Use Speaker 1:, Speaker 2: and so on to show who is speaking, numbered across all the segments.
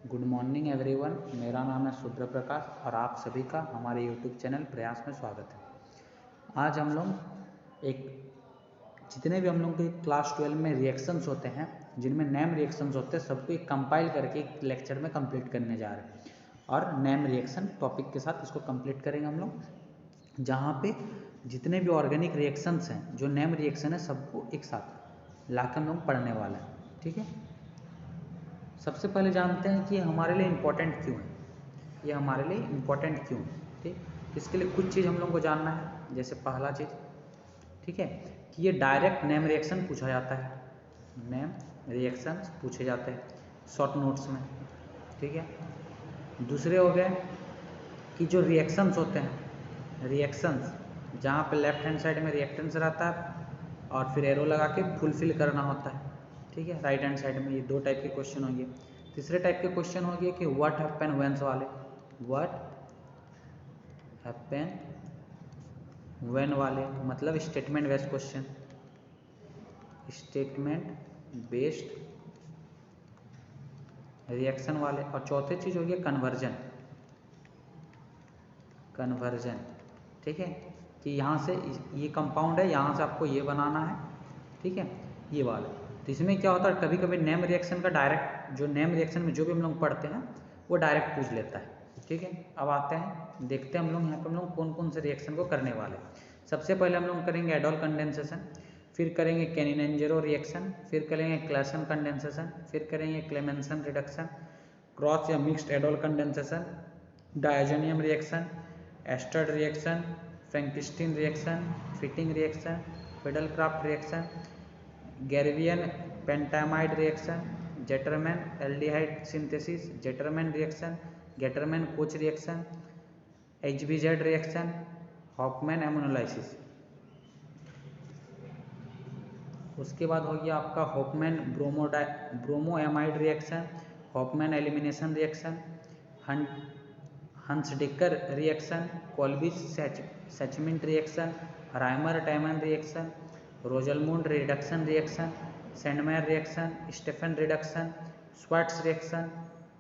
Speaker 1: Good morning everyone. मेरा नाम है सुब्र प्रकाश और आप सभी का हमारे यूट्यूब चैनल प्रयास में स्वागत है। आज हम लोग जितने भी हम लोग के क्लास 12 में रिएक्शंस होते हैं, जिनमें नेम रिएक्शंस होते हैं, सबको एक कंपाइल करके एक लेक्चर में कंप्लीट करने जा रहे हैं और नेम रिएक्शन टॉपिक के साथ इसको कंप्लीट करेंगे हम लोग, जहाँ पे जितने भी ऑर्गेनिक रिएक्शंस हैं, जो नेम रिएक्शन है, सबको एक साथ लाकर हम लोग पढ़ने वाले हैं। ठीक है, सबसे पहले जानते हैं कि हमारे लिए इम्पोर्टेंट क्यों है, ये हमारे लिए इम्पोर्टेंट क्यों है। ठीक, इसके लिए कुछ चीज़ हम लोग को जानना है। जैसे पहला चीज़, ठीक है, कि ये डायरेक्ट नेम रिएक्शन पूछा जाता है, नेम रिएक्शन पूछे जाते हैं शॉर्ट नोट्स में। ठीक है, दूसरे हो गए कि जो रिएक्शंस होते हैं, रिएक्शंस जहाँ पे लेफ्ट हैंड साइड में रिएक्टेंस रहता है और फिर एरो लगा के फुलफिल करना होता है। ठीक है, राइट हैंड साइड में ये दो टाइप के क्वेश्चन होंगे। तीसरे टाइप के क्वेश्चन होंगे कि व्हाट हैपन व्हेन वाले, व्हाट हैपन व्हेन वाले मतलब statement based question, statement based reaction वाले। और चौथे चीज होगी कन्वर्जन, कन्वर्जन। ठीक है, कि यहाँ से ये कंपाउंड है, यहाँ से आपको ये बनाना है। ठीक है, ये वाला। तो इसमें क्या होता है, कभी कभी नेम रिएक्शन का डायरेक्ट, जो नेम रिएक्शन में जो भी हम लोग पढ़ते हैं वो डायरेक्ट पूछ लेता है। ठीक है, अब आते हैं, देखते हैं हम लोग यहाँ पे हम लोग कौन कौन से रिएक्शन को करने वाले हैं। सबसे पहले हम लोग करेंगे एडोल कंडेंसेशन, फिर करेंगे कैनिनेंजेरो रिएक्शन, फिर करेंगे क्लासन कंडेंसेशन, फिर करेंगे क्लेमेंसन रिडक्शन, क्रॉस या mixed aldol condensation, diazonium reaction, Etard reaction, Finkelstein reaction, Fittig reaction, Friedel Crafts reaction, गैरवियन phthalimide reaction, Gattermann aldehyde synthesis, Gattermann reaction, Gattermann Koch reaction, HBZ reaction, Hofmann ammonolysis. उसके बाद हो गया आपका Hofmann bromamide reaction, Hofmann elimination reaction, Hunsdiecker reaction, Kolbe Schmitt reaction, Reimer Tiemann reaction, Rosenmund reduction reaction, Sandmeyer reaction, Stephen reduction, Swarts reaction,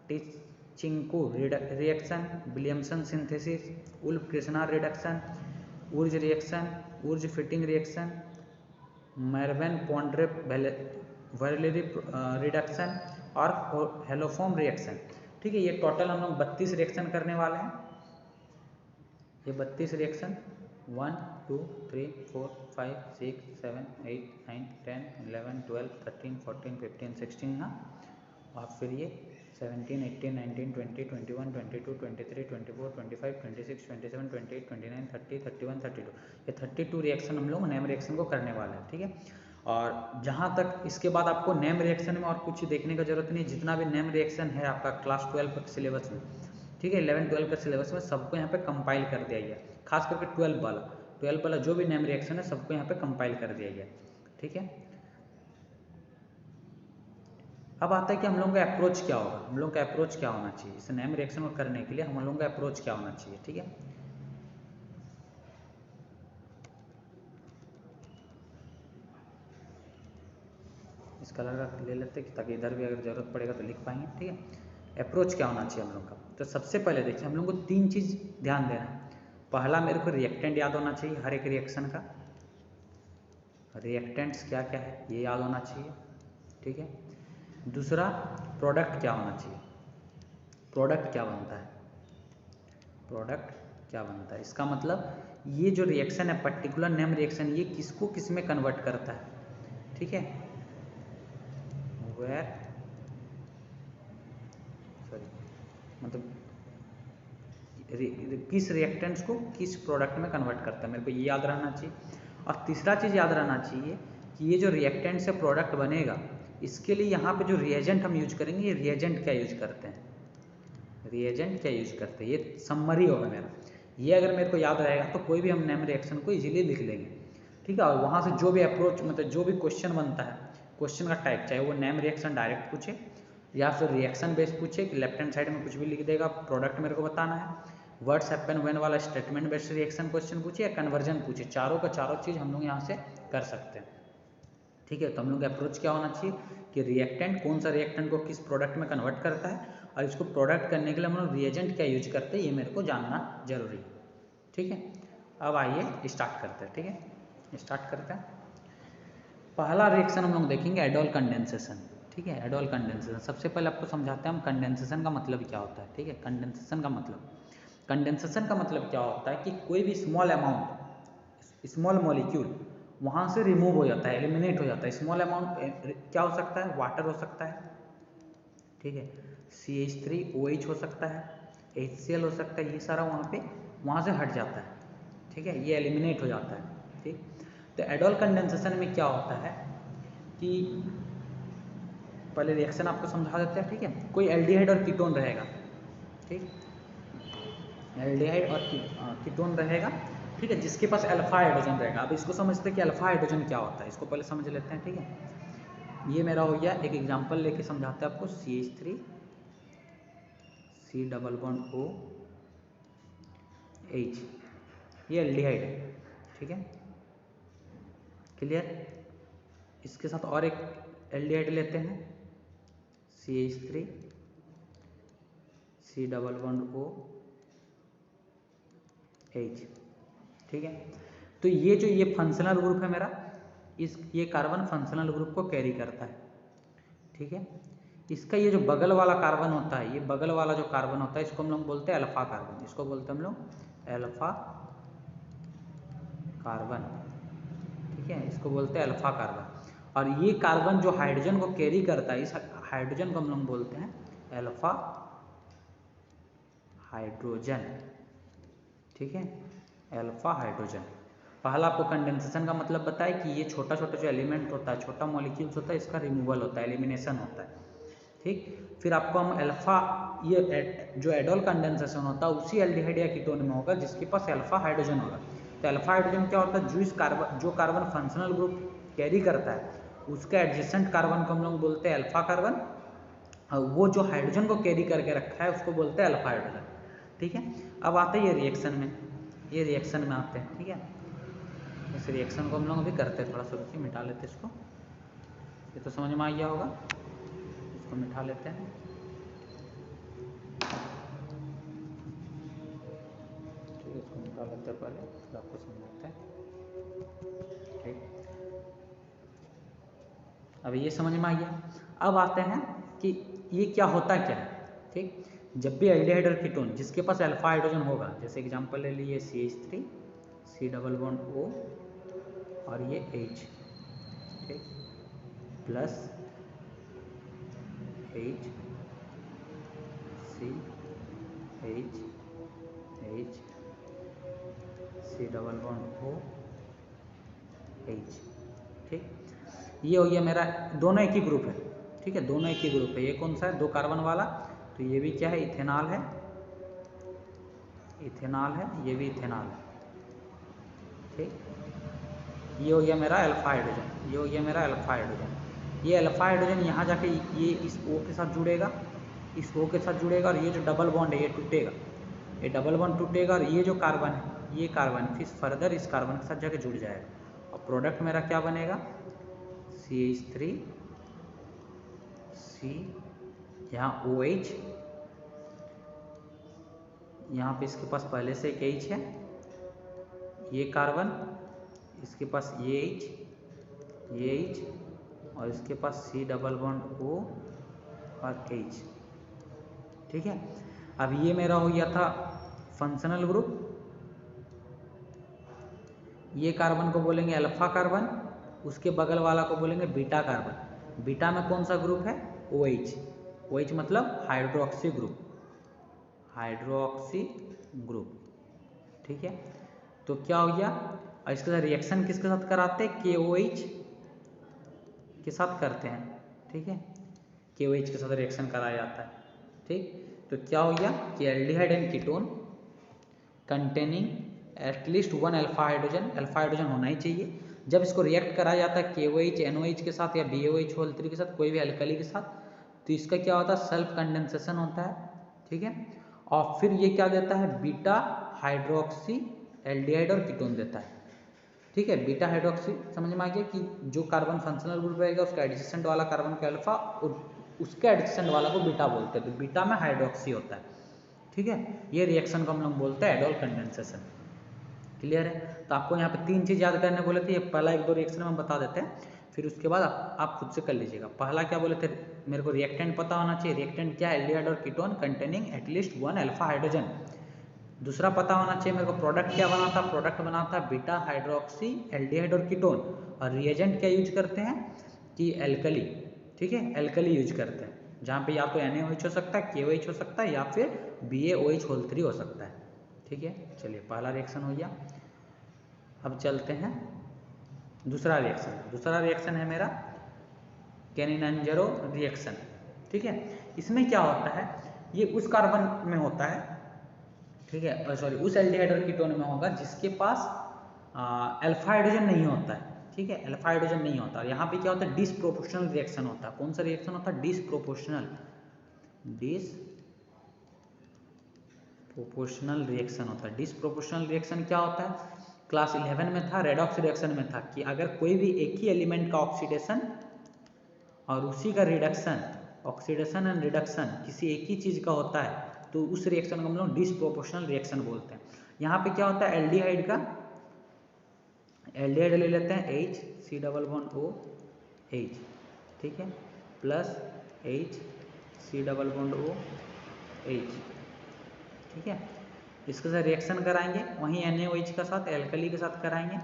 Speaker 1: Tishchenko reaction, Williamson synthesis, Wolff Krishna reduction, उर्ज reaction, उर्ज fitting reaction, मैरवेन पॉन्ड्रे वर्लेरी reduction और haloform reaction. ठीक है, ये total हम लोग 32 reaction करने वाले हैं। ये 32 रिएक्शन 1 2 3 4 5 6 7 8 9 10 11 12 13 14 15 16 हाँ, और फिर ये 17 18 19 20 21 22 23 24 25 26 27 28 29 30 31 32, ये 32 रिएक्शन हम लोग नेम रिएक्शन को करने वाले हैं। ठीक है, और जहाँ तक इसके बाद आपको नेम रिएक्शन में और कुछ देखने का जरूरत नहीं, जितना भी नेम रिएक्शन है आपका क्लास 12 के सिलेबस में, ठीक है, 11-12 के सिलेबस में सबको यहाँ पे कंपाइल कर दिया गया, खास करके 12 वाला जो भी नेम रिएक्शन है सबको यहाँ पे कंपाइल कर दिया गया। ठीक है, अब आता है कि हम लोगों का अप्रोच क्या होगा, हम लोगों का अप्रोच क्या होना चाहिए इस नेम रिएक्शन को करने के लिए, हम लोगों का अप्रोच क्या होना चाहिए। ठीक है, इस कलर का ले लेते हैं ताकि इधर भी अगर जरूरत पड़ेगा तो लिख पाएंगे। ठीक है, अप्रोच क्या होना चाहिए हम लोग का, तो सबसे पहले देखिए हम लोग को 3 चीज़ ध्यान देना है। पहला, मेरे को रिएक्टेंट याद होना चाहिए, हर एक रिएक्शन का रिएक्टेंट्स क्या क्या है ये याद होना चाहिए। ठीक है, दूसरा, प्रोडक्ट क्या होना चाहिए, प्रोडक्ट क्या बनता है, प्रोडक्ट क्या बनता है, इसका मतलब ये जो रिएक्शन है पर्टिकुलर नेम रिएक्शन, ये किसको किस में कन्वर्ट करता है। ठीक है, वेयर मतलब किस रिएक्टेंट्स को किस प्रोडक्ट में कन्वर्ट करता है, मेरे को ये याद रहना चाहिए। और तीसरा चीज़ याद रहना चाहिए कि ये जो रिएक्टेंट से प्रोडक्ट बनेगा, इसके लिए यहाँ पे जो रिएजेंट हम यूज करेंगे, ये रिएजेंट क्या यूज करते हैं, रिएजेंट क्या यूज करते हैं, ये समरी होगा मेरा। ये अगर मेरे को याद रहेगा तो कोई भी हम नेम रिएक्शन को इजीली लिख लेंगे। ठीक है, और वहाँ से जो भी अप्रोच मतलब जो भी क्वेश्चन बनता है, क्वेश्चन का टाइप चाहे वो नेम रिएक्शन डायरेक्ट पूछे या फिर रिएक्शन बेस्ड पूछे कि लेफ्ट हैंड साइड में कुछ भी लिख देगा, प्रोडक्ट मेरे को बताना है, वर्ड्स हैपन व्हेन वाला स्टेटमेंट बेस्ड रिएक्शन क्वेश्चन पूछे या कन्वर्जन पूछे, चारों का चारों चीज़ हम लोग यहाँ से कर सकते हैं। ठीक है, तो हम लोग का अप्रोच क्या होना चाहिए कि रिएक्टेंट कौन सा रिएक्टेंट को किस प्रोडक्ट में कन्वर्ट करता है, और इसको प्रोडक्ट करने के लिए हम लोग रिएजेंट क्या यूज करते हैं ये मेरे को जानना जरूरी है। ठीक है, अब आइए स्टार्ट करते हैं। ठीक है, स्टार्ट करते हैं। पहला रिएक्शन हम लोग देखेंगे एडोल कंडेंसेशन। ठीक है, एडोल कंडेंसेशन सबसे पहले आपको समझाते हैं हम कंडेंसेशन का मतलब क्या होता है। ठीक है, कंडेंसेशन का मतलब क्या होता है कि कोई भी स्मॉल अमाउंट, स्मॉल मॉलिक्यूल वहाँ से रिमूव हो जाता है, एलिमिनेट हो जाता है। स्मॉल अमाउंट क्या हो सकता है, वाटर हो सकता है, ठीक है, CH3OH हो सकता है, HCl हो सकता है, ये सारा वहाँ से हट जाता है। ठीक है, ये एलिमिनेट हो जाता है। ठीक, तो एडोल कंडेंसेशन में क्या होता है कि पहले रिएक्शन आपको समझा देते हैं। ठीक है, कोई एल्डिहाइड और कीटोन रहेगा। ठीक, एल्डिहाइड और कीटोन रहेगा। ठीक है, जिसके पास अल्फा हाइड्रोजन रहेगा। अब इसको समझते हैं कि अल्फा हाइड्रोजन क्या होता है, इसको पहले समझ लेते हैं। ठीक है, ये मेरा हो गया, एक एग्जांपल लेके समझाते हैं आपको। CH3 C double bond OH, ये एल्डिहाइड है। ठीक है, क्लियर। इसके साथ और एक एल्डिहाइड लेते हैं, CH3 C double bond OH। ठीक है, तो ये फंक्शनल ग्रुप है मेरा, ये कार्बन फंक्शनल ग्रुप को कैरी करता है। ठीक है, इसका ये जो बगल वाला कार्बन होता है, ये बगल वाला जो कार्बन होता है, इसको हम लोग बोलते हैं अल्फा कार्बन। इसको बोलते हैं हम लोग अल्फा कार्बन। ठीक है, इसको बोलते हैं अल्फा कार्बन। और ये कार्बन जो हाइड्रोजन को कैरी करता है, इस हाइड्रोजन को हम लोग बोलते हैं अल्फा हाइड्रोजन। ठीक है, अल्फा हाइड्रोजन। पहला आपको कंडेंसेशन का मतलब बताए कि ये छोटा छोटा जो एलिमेंट होता है, छोटा मॉलिक्यूल्स होता है, इसका रिमूवल होता है, एलिमिनेशन होता है। ठीक, फिर आपको हम अल्फा, ये जो एडोल कंडेंसेशन होता है उसी एल्डिहाइड या कीटोन में होगा जिसके पास अल्फा हाइड्रोजन होगा। तो अल्फा हाइड्रोजन क्या होता है, जो कार्बन फंक्शनल ग्रुप कैरी करता है उसका एडजेसेंट कार्बन को हम लोग बोलते हैं अल्फा कार्बन, और वो जो हाइड्रोजन को कैरी करके रखा है उसको बोलते हैं अल्फा हाइड्रोजन। ठीक है, अब आते हैं ये रिएक्शन में आते हैं। ठीक है, इस रिएक्शन को हम लोग अभी करते हैं, थोड़ा सा रुकिए, मिटा लेते हैं इसको। ये तो समझ में आ गया होगा, इसको मिटा लेते हैं। ठीक है, इसको मिटा लेते हैं पहले, फिर आपको समझाते हैं। ठीक, अभी ये समझ में आ गया। अब आते हैं कि ये क्या होता क्या है। ठीक, जब भी एल्डिहाइड और कीटोन जिसके पास अल्फा हाइड्रोजन होगा, जैसे एग्जांपल ले लीजिए CH3 C double bond O और ये H, ठीक, plus H C H H C double bond O H। ठीक, ये हो गया मेरा, दोनों एक ही ग्रुप है। ठीक है, दोनों एक ही ग्रुप है। ये कौन सा है, 2 कार्बन वाला, तो ये भी क्या है, इथेनॉल है, ये भी इथेनॉल है। ठीक, ये हो गया मेरा अल्फा हाइड्रोजन, ये अल्फा हाइड्रोजन यहाँ जाके ये इस O के साथ जुड़ेगा, इस O के साथ जुड़ेगा, और ये जो डबल बॉन्ड है ये टूटेगा, ये डबल बॉन्ड टूटेगा, और ये जो कार्बन है, ये कार्बन फिर फर्दर इस कार्बन के साथ जाके जुड़ जाएगा, और प्रोडक्ट मेरा क्या बनेगा, CH3 C, यहाँ OH, यहाँ पे इसके पास पहले से एक H है, ये कार्बन, इसके पास ये H, और इसके पास C डबल बॉन्ड O और H। ठीक है, अब ये मेरा हो गया था फंक्शनल ग्रुप। ये कार्बन को बोलेंगे अल्फा कार्बन, उसके बगल वाला को बोलेंगे बीटा कार्बन। बीटा में कौन सा ग्रुप है, OH मतलब हाइड्रोक्सी ग्रुप। ठीक है, तो क्या हो गया, और इसके साथ रिएक्शन किसके साथ कराते हैं, KOH के साथ करते हैं। ठीक है, KOH के साथ रिएक्शन कराया जाता है। ठीक, तो क्या हो गया कि aldehyde and ketone containing at least 1 alpha hydrogen होना ही चाहिए। जब इसको रिएक्ट कराया जाता है KOH NOH के साथ या BOH होल 3 के साथ, कोई भी अल्कली के साथ, तो इसका क्या होता है, सेल्फ कंडेंसेशन होता है। ठीक है, और फिर ये क्या देता है, बीटा हाइड्रोक्सी एल्डिहाइड और कीटोन देता है। ठीक है, बीटा हाइड्रोक्सी समझ में आ गया कि जो कार्बन फंक्शनल ग्रुप रहेगा उसका एडजेसेंट वाला कार्बन का अल्फा, और उसके एडिशन वाला को बीटा बोलते हैं, तो बीटा में हाइड्रोक्सी होता है, ठीक है। ये रिएक्शन को हम लोग बोलते हैं एडोल कंडेंसेशन। क्लियर है। तो आपको यहाँ पे 3 चीज़ याद करने बोले थे, ये पहला 1-2 रिएक्शन हम बता देते हैं, फिर उसके बाद आप खुद से कर लीजिएगा। पहला क्या बोले थे, मेरे को रिएक्टेंट पता होना चाहिए। रिएक्टेंट क्या है, एल्डिहाइड और ketone containing at least 1 alpha hydrogen. दूसरा पता होना चाहिए मेरे को प्रोडक्ट क्या बना था, प्रोडक्ट बना था बीटा हाइड्रोक्सी एल्डिहाइड और कीटोन। और रिएजेंट क्या यूज करते हैं कि एल्कली, ठीक है, एल्कली यूज करते हैं, जहाँ पे या तो NaOH हो सकता है, KOH हो सकता है, या फिर BaOH3 हो सकता है, ठीक है। चलिए पहला रिएक्शन हो गया। अब चलते हैं दूसरा रिएक्शन। दूसरा रिएक्शन है मेरा कैनिनंजरो रिएक्शन, ठीक है। इसमें क्या होता है, ये उस कार्बन में होता है, ठीक है, सॉरी उस एल्डिहाइड और कीटोन में होगा जिसके पास अल्फा हाइड्रोजन नहीं होता है, ठीक है, अल्फा हाइड्रोजन नहीं होता। और यहाँ पे क्या होता है, डिसप्रोपोर्शनल रिएक्शन होता है। कौन सा रिएक्शन होता है, डिसप्रोपोर्शनल रिएक्शन होता है। डिसप्रोपोर्शनल रिएक्शन क्या होता है, क्लास 11 में था, रेडॉक्स रिएक्शन में था, कि अगर कोई भी एक ही एलिमेंट का ऑक्सीडेशन और उसी का रिडक्शन, ऑक्सीडेशन एंड रिडक्शन किसी एक ही चीज़ का होता है, तो उस रिएक्शन को हम लोग डिसप्रोपोर्शनल रिएक्शन बोलते हैं। यहाँ पे क्या होता है, एल्डिहाइड का एल्डिहाइड ले लेते हैं H C double bond O H, ठीक है, plus H C double bond O H, ठीक है। इसके साथ रिएक्शन कराएंगे, वहीं NaOH के साथ एल्कली के साथ कराएंगे,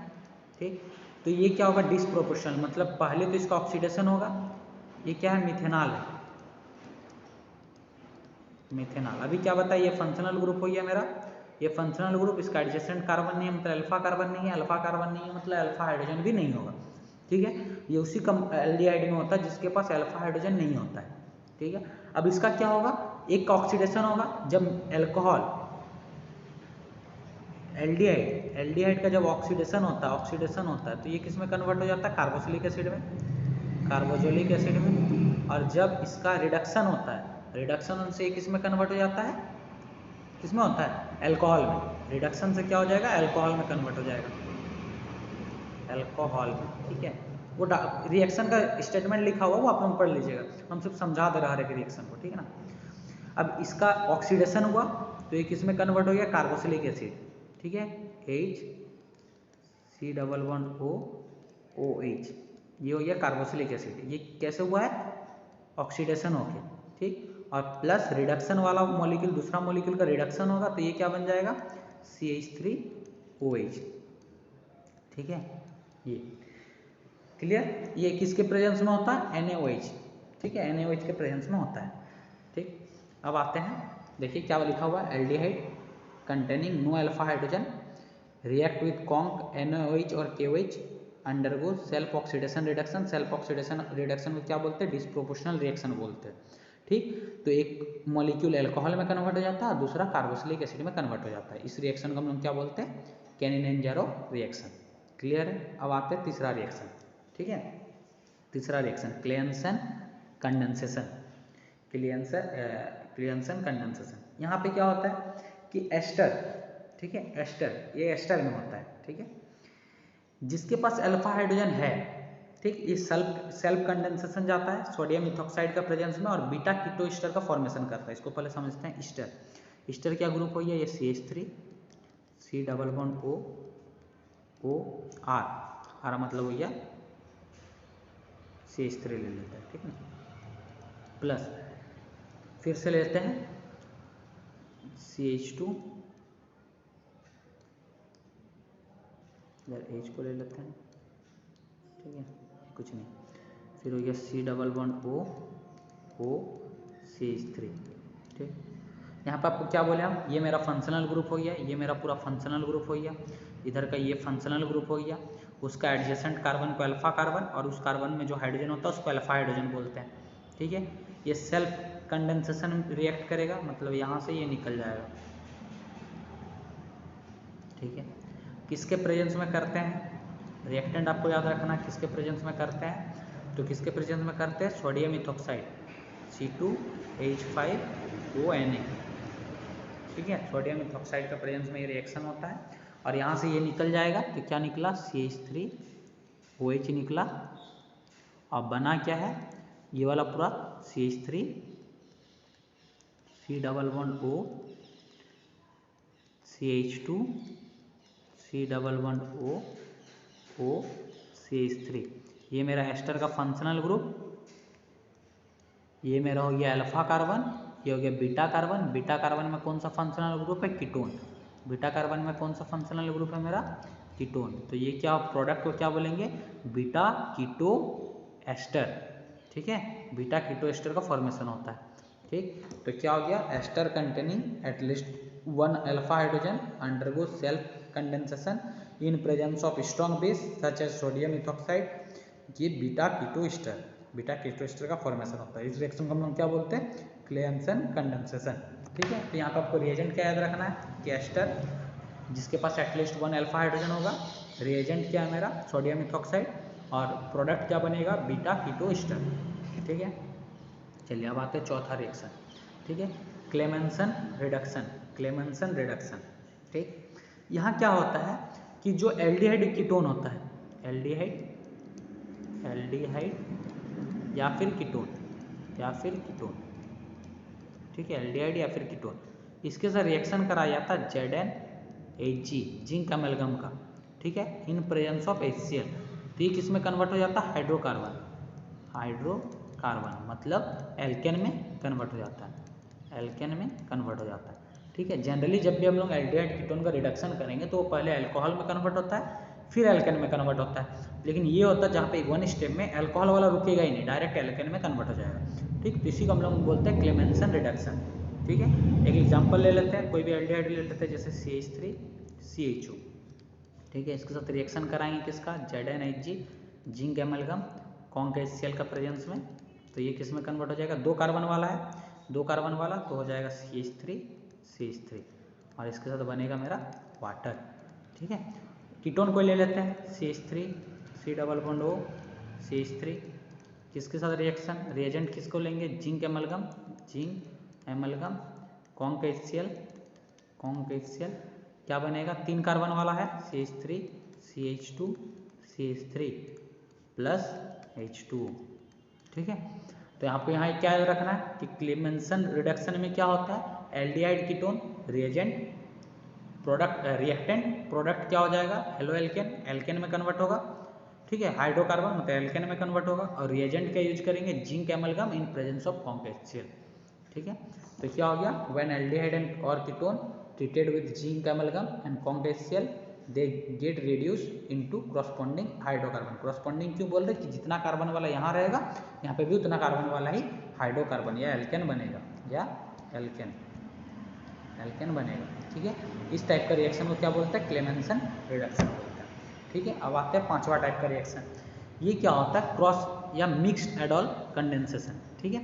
Speaker 1: ठीक। तो ये क्या होगा, डिसप्रोपोर्शनल, मतलब पहले तो इसका ऑक्सीडेशन होगा, ये क्या है, मिथेनॉल है, मिथेनॉल। अभी क्या बताया, ये फंक्शनल ग्रुप हो गया मेरा, ये फंक्शनल ग्रुप, इसका एडजेसेंट कार्बन नहीं है, मतलब अल्फा कार्बन नहीं है, अल्फा कार्बन नहीं है मतलब अल्फा हाइड्रोजन भी नहीं होगा, ठीक है। ये उसी एल्डिहाइड में होता है जिसके पास अल्फा हाइड्रोजन नहीं होता है, ठीक है। अब इसका क्या होगा, एक का ऑक्सीडेशन होगा जब एल्कोहल, एल्डिहाइड का जब ऑक्सीडेशन होता है तो ये किस में कन्वर्ट हो जाता है, कार्बोक्सिलिक एसिड में, कार्बोक्सिलिक एसिड में। और जब इसका रिडक्शन होता है, रिडक्शन से किस में कन्वर्ट हो जाता है, किसमें होता है, अल्कोहल में। रिडक्शन से क्या हो जाएगा, अल्कोहल में कन्वर्ट हो जाएगा, अल्कोहल में, ठीक है। वो रिएक्शन का स्टेटमेंट लिखा हुआ वो आप लोग पढ़ लीजिएगा, हम सिर्फ समझा दे रहा है रिएक्शन को, ठीक है ना। अब इसका ऑक्सीडेशन हुआ तो ये किस में कन्वर्ट हो गया, कार्बोक्सिलिक एसिड, ठीक है, H C double bond O OH, ये हो गया कार्बोक्सिलिक एसिड। ये कैसे हुआ है, ऑक्सीडेशन हो गया, ठीक। और प्लस रिडक्शन वाला मॉलिक्यूल, दूसरा मॉलिक्यूल का रिडक्शन होगा तो ये क्या बन जाएगा, CH3OH, ठीक है। ये क्लियर, ये किसके प्रेजेंस में होता है, NaOH, ठीक है, NaOH के प्रेजेंस में होता है, ठीक। अब आते हैं, देखिए क्या लिखा हुआ है, aldehyde containing no alpha hydrogen react with conc NaOH और KOH undergo self oxidation reduction. Self oxidation reduction को क्या बोलते हैं, डिसप्रोपोर्शनल रिएक्शन बोलते हैं, ठीक। तो एक मॉलिक्यूल अल्कोहल में कन्वर्ट हो जाता है, दूसरा कार्बोक्सिलिक एसिड में कन्वर्ट हो जाता है। इस रिएक्शन को हम लोग क्या बोलते हैं, कैनिनेंजारो रिएक्शन। क्लियर है। अब आते हैं तीसरा रिएक्शन, ठीक है। तीसरा रिएक्शन क्लेयंसन कंडेंसेशन, क्लेयंसन कंडेंसेशन। यहाँ पे क्या होता है कि एस्टर, ठीक है, एस्टर, ये एस्टर में होता है, ठीक है, जिसके पास अल्फा हाइड्रोजन है, ठीक, ये सेल्फ कंडेंसेशन जाता है सोडियम इथॉक्साइड का प्रेजेंस में और बीटा कीटो ईस्टर का फॉर्मेशन करता है। इसको पहले समझते हैं, ईस्टर, ईस्टर क्या ग्रुप हो गया, ये CH3 C double bond O R मतलब हो गया CH3 ले लेते हैं, ठीक है, प्लस फिर से लेते हैं CH2, इधर H को ले लेते हैं, ठीक है, कुछ नहीं, फिर हो गया C double bond O CH3, ठीक। यहाँ पर आपको क्या बोले हम, ये मेरा फंक्शनल ग्रुप हो गया, ये मेरा पूरा फंक्शनल ग्रुप हो गया, इधर का ये फंक्शनल ग्रुप हो गया, उसका एडजेसेंट कार्बन को अल्फा कार्बन और उस कार्बन में जो हाइड्रोजन होता है उसको अल्फा हाइड्रोजन बोलते हैं, ठीक है। ये सेल्फ कंडेंसेशन रिएक्ट करेगा, मतलब यहाँ से ये निकल जाएगा, ठीक है। किसके प्रेजेंस में करते हैं, रिएक्टेंट आपको याद रखना किसके प्रेजेंस में करते हैं, तो किसके प्रेजेंस में करते हैं, सोडियम इथॉक्साइड C2H5ONa, ठीक है, सोडियम इथॉक्साइड का प्रेजेंस में ये रिएक्शन होता है और यहाँ से ये निकल जाएगा, तो क्या निकला, CH3OH निकला और बना क्या है, ये वाला पूरा CH3 C double bond O CH2 C double bond O CH3। ये मेरा एस्टर का फंक्शनल ग्रुप, ये मेरा हो गया अल्फा कार्बन, ये हो गया बीटा कार्बन। बीटा कार्बन में कौन सा फंक्शनल ग्रुप है? कीटोन। बीटा कार्बन में कौन सा फंक्शनल ग्रुप है मेरा? कीटोन। तो ये क्या प्रोडक्ट को क्या बोलेंगे? Beta keto ester. ठीक है, बीटा कीटो एस्टर का फॉर्मेशन होता है। ठीक, तो क्या हो गया? Ester containing at least one alpha hydrogen undergo self condensation in presence of strong base such as sodium ethoxide. ये beta keto ester, beta keto ester का फॉर्मेशन होता है। इस रिएक्शन को हम लोग क्या बोलते हैं? Clemmensen condensation. ठीक है, तो यहाँ पे आपको रिएजेंट क्या याद रखना है कि एस्टर जिसके पास एटलीस्ट वन अल्फा हाइड्रोजन होगा, रिएजेंट क्या है मेरा? सोडियम इथॉक्साइड, और प्रोडक्ट क्या बनेगा? Beta keto ester. ठीक है, चलिए अब आते हैं चौथा रिएक्शन। ठीक है, क्लेमेंसन रिडक्शन। Clemmensen reduction. ठीक, यहाँ क्या होता है कि जो एल्डिहाइड कीटोन होता है, एल्डिहाइड या फिर कीटोन, ठीक है, एल्डिहाइड या फिर कीटोन, इसके साथ रिएक्शन कराया जाता है ZnHg जिंक अमेलगम का। ठीक है, इन प्रेजेंस ऑफ HCl। तो ये किस में कन्वर्ट हो जाता है? हाइड्रोकार्बन। हाइड्रोकार्बन मतलब एल्केन में कन्वर्ट हो जाता है, एल्केन में कन्वर्ट हो जाता है। ठीक है, जनरली जब भी हम लोग एल्डिहाइड कीटोन का रिडक्शन करेंगे तो वो पहले अल्कोहल में कन्वर्ट होता है, फिर एल्केन में कन्वर्ट होता है। लेकिन ये होता है जहाँ पे वन स्टेप में अल्कोहल वाला रुकेगा ही नहीं, डायरेक्ट एल्केन में कन्वर्ट हो जाएगा। ठीक, तो इसी को हम लोग बोलते हैं क्लेमेंसन रिडक्शन। ठीक है, एक एग्जांपल ले लेते हैं, कोई भी एल्डिहाइड ले लेते हैं, जैसे CH3 CHO। ठीक है, इसके साथ रिएक्शन कराएंगे किसका? ZnHg zinc amalgam conc HCl का प्रेजेंस में। तो ये किस में कन्वर्ट हो जाएगा? दो कार्बन वाला है, दो कार्बन वाला तो हो जाएगा CH3 और इसके साथ बनेगा मेरा वाटर। ठीक है, कीटोन को ले लेते हैं, CH3 C double bond O CH3। किसके साथ रिएक्शन? रिएजेंट किसको लेंगे? Zinc amalgam conc HCl। क्या बनेगा? तीन कार्बन वाला है, CH3 CH2 CH3 plus H2। ठीक है, तो आपको यहाँ क्या याद रखना है कि क्लेमेंसन रिडक्शन में क्या होता है? Aldehyde ketone, reagent, product, reactant, product क्या हो जाएगा? हेलो एल्केन, एल्केन में कन्वर्ट होगा। ठीक है, हाइड्रोकार्बन मतलब एल्केन में कन्वर्ट होगा, और रिएजेंट का यूज करेंगे zinc amalgam in presence of conc HCl। ठीक है, तो क्या हो गया? व्हेन एल्डिहाइड एंड और ketone treated with zinc amalgam and conc HCl they get reduced into corresponding hydrocarbon. corresponding क्यों बोल रहे हैं? कि जितना कार्बन वाला यहाँ रहेगा यहाँ पे भी उतना कार्बन वाला ही हाइड्रोकार्बन या एल्केन बनेगा, या एल्केन बनेगा। ठीक है, इस टाइप का रिएक्शन को क्या बोलते हैं? क्लेमेंसन रिडक्शन बोलते हैं। ठीक है, अब आते हैं पांचवा टाइप का रिएक्शन। ये क्या होता है? क्रॉस या मिक्स्ड एडॉल कंडेंसेशन। ठीक है,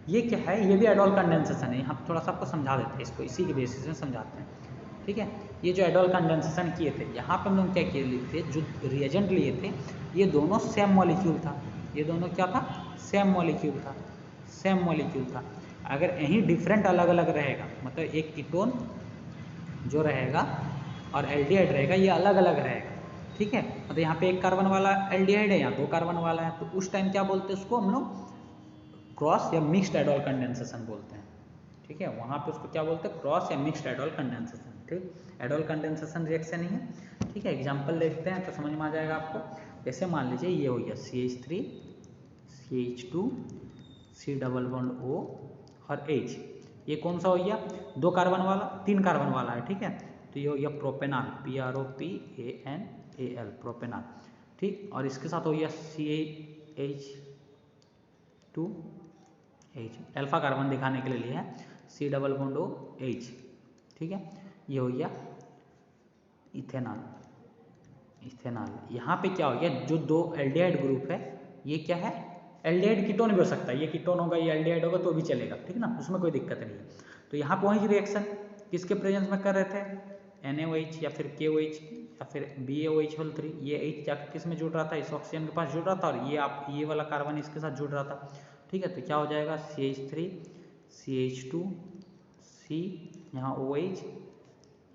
Speaker 1: ये क्या है? ये भी एडॉल कंडेंसेशन है। यहाँ थोड़ा सा आपको समझा देते हैं इसको, इसी के बेसिस में समझाते हैं। ठीक है, ये जो एडॉल कंडेंसेशन किए थे, यहाँ पे हम लोग क्या किए थे? जो रिएजेंट लिए थे ये दोनों सेम मॉलिक्यूल था, ये दोनों क्या था? सेम मॉलिक्यूल था। अगर यहीं डिफरेंट अलग अलग रहेगा, मतलब एक कीटोन जो रहेगा और एल्डिहाइड रहेगा ये अलग अलग रहेगा। ठीक है, मतलब यहाँ पे एक कार्बन वाला एल्डिहाइड है, यहाँ दो कार्बन वाला है, तो उस टाइम क्या बोलते हैं उसको हम लोग? क्रॉस या मिक्स्ड एडॉल कंडेंसेशन बोलते हैं। ठीक है, वहाँ पे उसको क्या बोलते हैं? क्रॉस या मिक्स्ड एडॉल कंडेंसेशन। ठीक, एडॉल कंडेंसेशन रिएक्शन ही है। ठीक है, एग्जांपल देखते हैं तो समझ में आ जाएगा आपको। जैसे मान लीजिए ये हो गया CH3 CH2 C double bond O और H, ये कौन सा हो गया? दो कार्बन वाला, तीन कार्बन वाला है। ठीक है, तो ये हो गया प्रोपेनॉल, PROPANAL प्रोपेनॉल। ठीक, और इसके साथ हो गया CH2H, अल्फा कार्बन दिखाने के लिए लिया है, C double bond O H। ठीक है, ये हो गया इथेनॉल। यहाँ पे क्या हो गया? जो दो एल्डिहाइड ग्रुप है ये क्या है? एल्डिहाइड कीटोन भी हो सकता है, ये कीटोन होगा ये एल्डिहाइड होगा तो भी चलेगा। ठीक ना, उसमें कोई दिक्कत नहीं है। तो यहाँ पे वही रिएक्शन किसके प्रेजेंस में कर रहे थे? NaOH या फिर KOH या फिर BaOH3। ये H जाकर किस में जुड़ रहा था? इस ऑक्सीजन के पास जुड़ रहा था, और ये वाला कार्बन इसके साथ जुड़ रहा था। ठीक है, तो क्या हो जाएगा? CH3 CH2 C, यहाँ OH,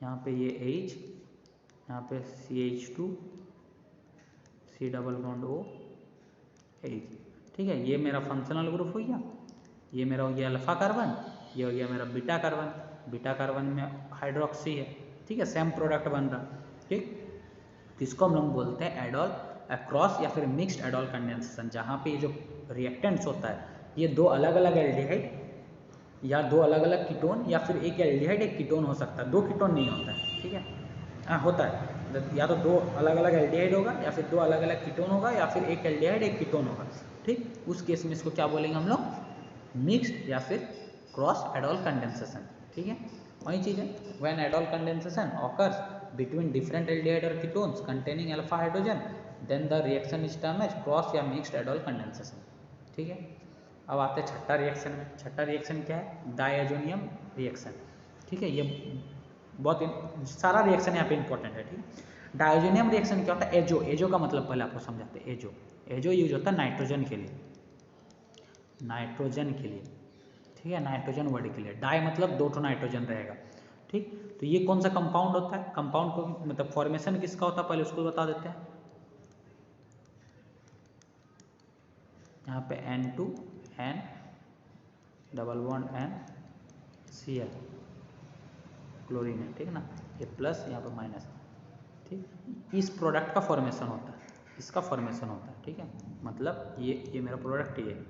Speaker 1: यहाँ पे ये H, यहाँ पे CH2 C double bond O H। ठीक है, ये मेरा फंक्शनल ग्रुप हो गया। ये मेरा हो गया अल्फा कार्बन, ये हो गया मेरा बीटा कार्बन, बीटा कार्बन में हाइड्रोक्सी है, ठीक है, सेम प्रोडक्ट बन रहा, ठीक। तो इसको हम लोग बोलते हैं एडॉल क्रॉस या फिर मिक्स्ड एडॉल कंडेंसेशन, जहाँ पे ये जो रिएक्टेंट्स होता है ये दो अलग अलग एल्डिहाइड या दो अलग अलग कीटोन या फिर एक एल्डिहाइड एक कीटोन हो सकता है, दो कीटोन नहीं होता है, ठीक है। हाँ होता है, या तो दो अलग अलग एल्डिहाइड होगा या फिर दो अलग अलग कीटोन होगा या फिर एक एल्डिहाइड एक कीटोन होगा, ठीक। उस केस में इसको क्या बोलेंगे हम लोग, मिक्स्ड या फिर क्रॉस एडॉल कंडेंसेशन, ठीक है। वही चीज़ है, when aldol condensation occurs between different aldehyde or ketones containing alpha hydrogen then the reaction is termed as cross या mixed एडॉल कंडेंसेशन, ठीक है। अब आते हैं छठा रिएक्शन में। छठा रिएक्शन क्या है, डायजोनियम रिएक्शन, ठीक है। ये बहुत सारा रिएक्शन यहाँ पे इंपॉर्टेंट है, ठीक। डायजोनियम रिएक्शन क्या होता है, एजो, एजो का मतलब पहले आपको समझाते हैं। एजो, एजो यूज होता है नाइट्रोजन के लिए, नाइट्रोजन के लिए, ठीक है, नाइट्रोजन वर्ड के लिए। डाई मतलब दो ठो नाइट्रोजन रहेगा, ठीक। तो ये कौन सा कंपाउंड होता है, कंपाउंड को मतलब फॉर्मेशन किसका होता है पहले उसको बता देते हैं। यहाँ पे N2 N double bond NCl chlorine है, ठीक है ना, ये प्लस यहाँ पे माइनस, ठीक। इस प्रोडक्ट का फॉर्मेशन होता है, इसका फॉर्मेशन होता है, ठीक है। मतलब ये मेरा प्रोडक्ट ये,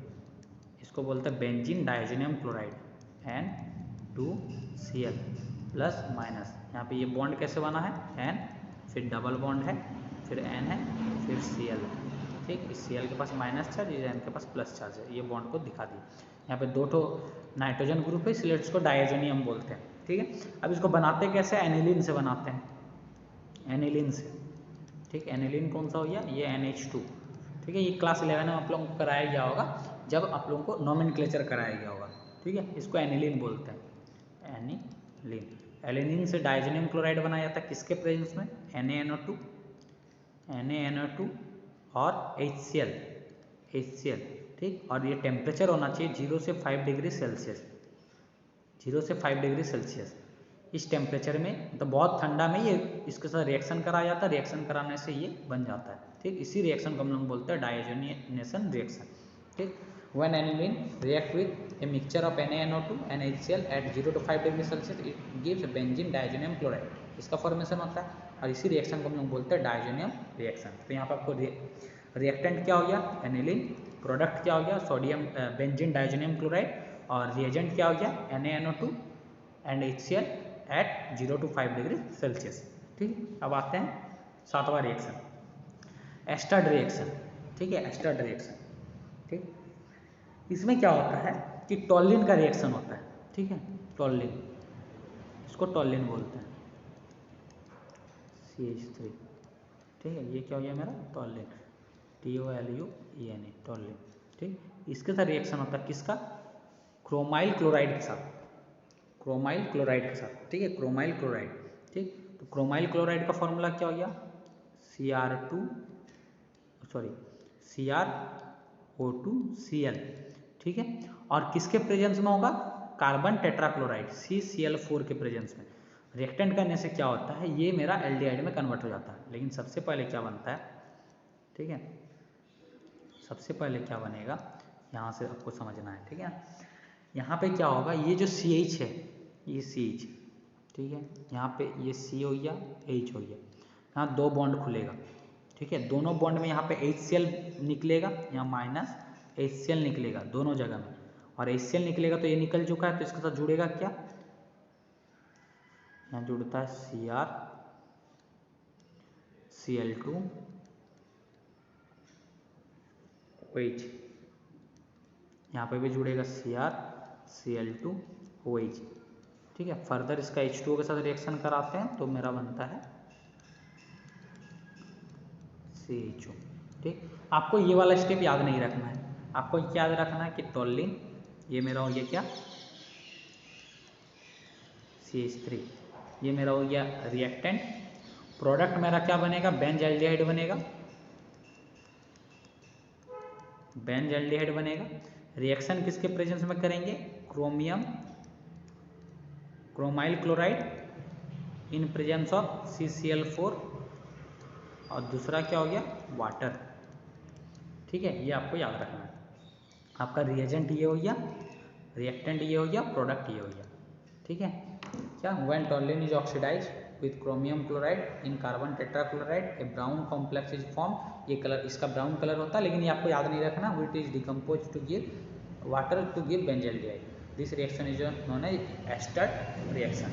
Speaker 1: इसको बोलते हैं benzene diazonium chloride, N2Cl plus minus. यहाँ पे ये बॉन्ड कैसे बना है, N फिर डबल बॉन्ड है फिर N है फिर Cl है, ठीक। इस Cl के पास माइनस चार्ज, इस N के पास प्लस चार्ज है, ये बॉन्ड को दिखा दी। यहाँ पे दो ठो नाइट्रोजन ग्रुप है इसलिए इसको डायजोनियम बोलते हैं, ठीक है। अब इसको बनाते कैसे, एनिलीन से बनाते हैं, एनिलीन से, ठीक। एनिलीन कौन सा हो गया, ये NH2, ठीक है। ये क्लास 11 में आप लोगों को कराया गया होगा जब आप लोगों को नोमेनक्लेचर कराया गया होगा, ठीक है। इसको एनिलीन बोलते हैं, एनिलीन। एलिनीन से डायजोनियम क्लोराइड बनाया जाता है किसके प्रेजेंस में, NaNO2, NaNO2 और HCl, ठीक। और ये टेम्परेचर होना चाहिए 0 से 5 डिग्री सेल्सियस, 0 से 5 डिग्री सेल्सियस। इस टेम्परेचर में तो बहुत ठंडा में ये इसके साथ रिएक्शन कराया जाता है, रिएक्शन कराने से ये बन जाता है, ठीक। इसी रिएक्शन को हम लोग बोलते हैं डायजोनिनेशन रिएक्शन, ठीक। When aniline react with a mixture of NaNO2 and HCl at 0 to 5 degree Celsius it gives benzene diazonium chloride, इसका फॉर्मेशन होता है और इसी रिएक्शन को हम लोग बोलते हैं डायजोनियम रिएक्शन। तो यहाँ पर आपको रिएक्टेंट क्या हो गया, एनिलीन, प्रोडक्ट क्या हो गया, सोडियम बेंजीन डायजोनियम क्लोराइड, और रिएजेंट क्या हो गया, NaNO2 and HCl at 0 to 5 degree Celsius, ठीक। अब आते हैं सातवां रिएक्शन, एस्टर्ड रिएक्शन, ठीक है, एस्टर्ड रिएक्शन, ठीक। इसमें क्या होता है कि टॉलिन का रिएक्शन होता है, ठीक है, टॉलिन, इसको टॉलिन बोलते हैं, CH3, ठीक है। ये क्या हो गया मेरा टॉलिन, TOLUEN, टॉलिन, ठीक। इसके साथ रिएक्शन होता है किसका, क्रोमाइल क्लोराइड के साथ, क्रोमाइल क्लोराइड के साथ, ठीक है, क्रोमाइल क्लोराइड, ठीक। तो क्रोमाइल क्लोराइड का फॉर्मूला क्या हो गया, CrO2Cl, ठीक है। और किसके प्रेजेंस में होगा, कार्बन टेट्राक्लोराइड CCl4 के प्रेजेंस में। रिएक्टेंट करने से क्या होता है, ये मेरा एल्डिहाइड में कन्वर्ट हो जाता है, लेकिन सबसे पहले क्या बनता है, ठीक है, सबसे पहले क्या बनेगा यहाँ से आपको समझना है, ठीक है। यहाँ पे क्या होगा, ये जो CH है, ये CH, ठीक है, यहाँ पे ये C हो गया, H हो गया, यहाँ दो बॉन्ड खुलेगा, ठीक है। दोनों बॉन्ड में यहाँ पे HCl निकलेगा, यहाँ माइनस HCl निकलेगा दोनों जगह में, और HCl निकलेगा तो ये निकल चुका है, तो इसके साथ जुड़ेगा क्या, यहाँ जुड़ता है CrCl2OH, यहाँ पे भी जुड़ेगा CrCl2OH, ठीक है। फर्दर इसका H2O के साथ रिएक्शन कराते हैं तो मेरा बनता है CHO, ठीक। आपको ये वाला स्टेप याद नहीं रखना है, आपको याद रखना है कि टॉलिन, ये मेरा हो गया क्या, CH3, ये मेरा हो गया रिएक्टेंट, प्रोडक्ट मेरा क्या बनेगा, बेंजल्डिहाइड बनेगा, बेंजल्डिहाइड बनेगा। रिएक्शन किसके प्रेजेंस में करेंगे, chromyl chloride in presence of CCl4, और दूसरा क्या हो गया, वाटर, ठीक है। ये आपको याद रखना है। आपका रिएजेंट ये हो गया, रिएक्टेंट ये हो गया, प्रोडक्ट ये हो गया, ठीक है। क्या when toluene is oxidise with chromium chloride in carbon tetrachloride a brown complex is form. ये कलर इसका ब्राउन कलर होता है, लेकिन ये आपको याद नहीं रखना, which is decompose to give water to give benzaldehyde. This reaction is known as Etard reaction,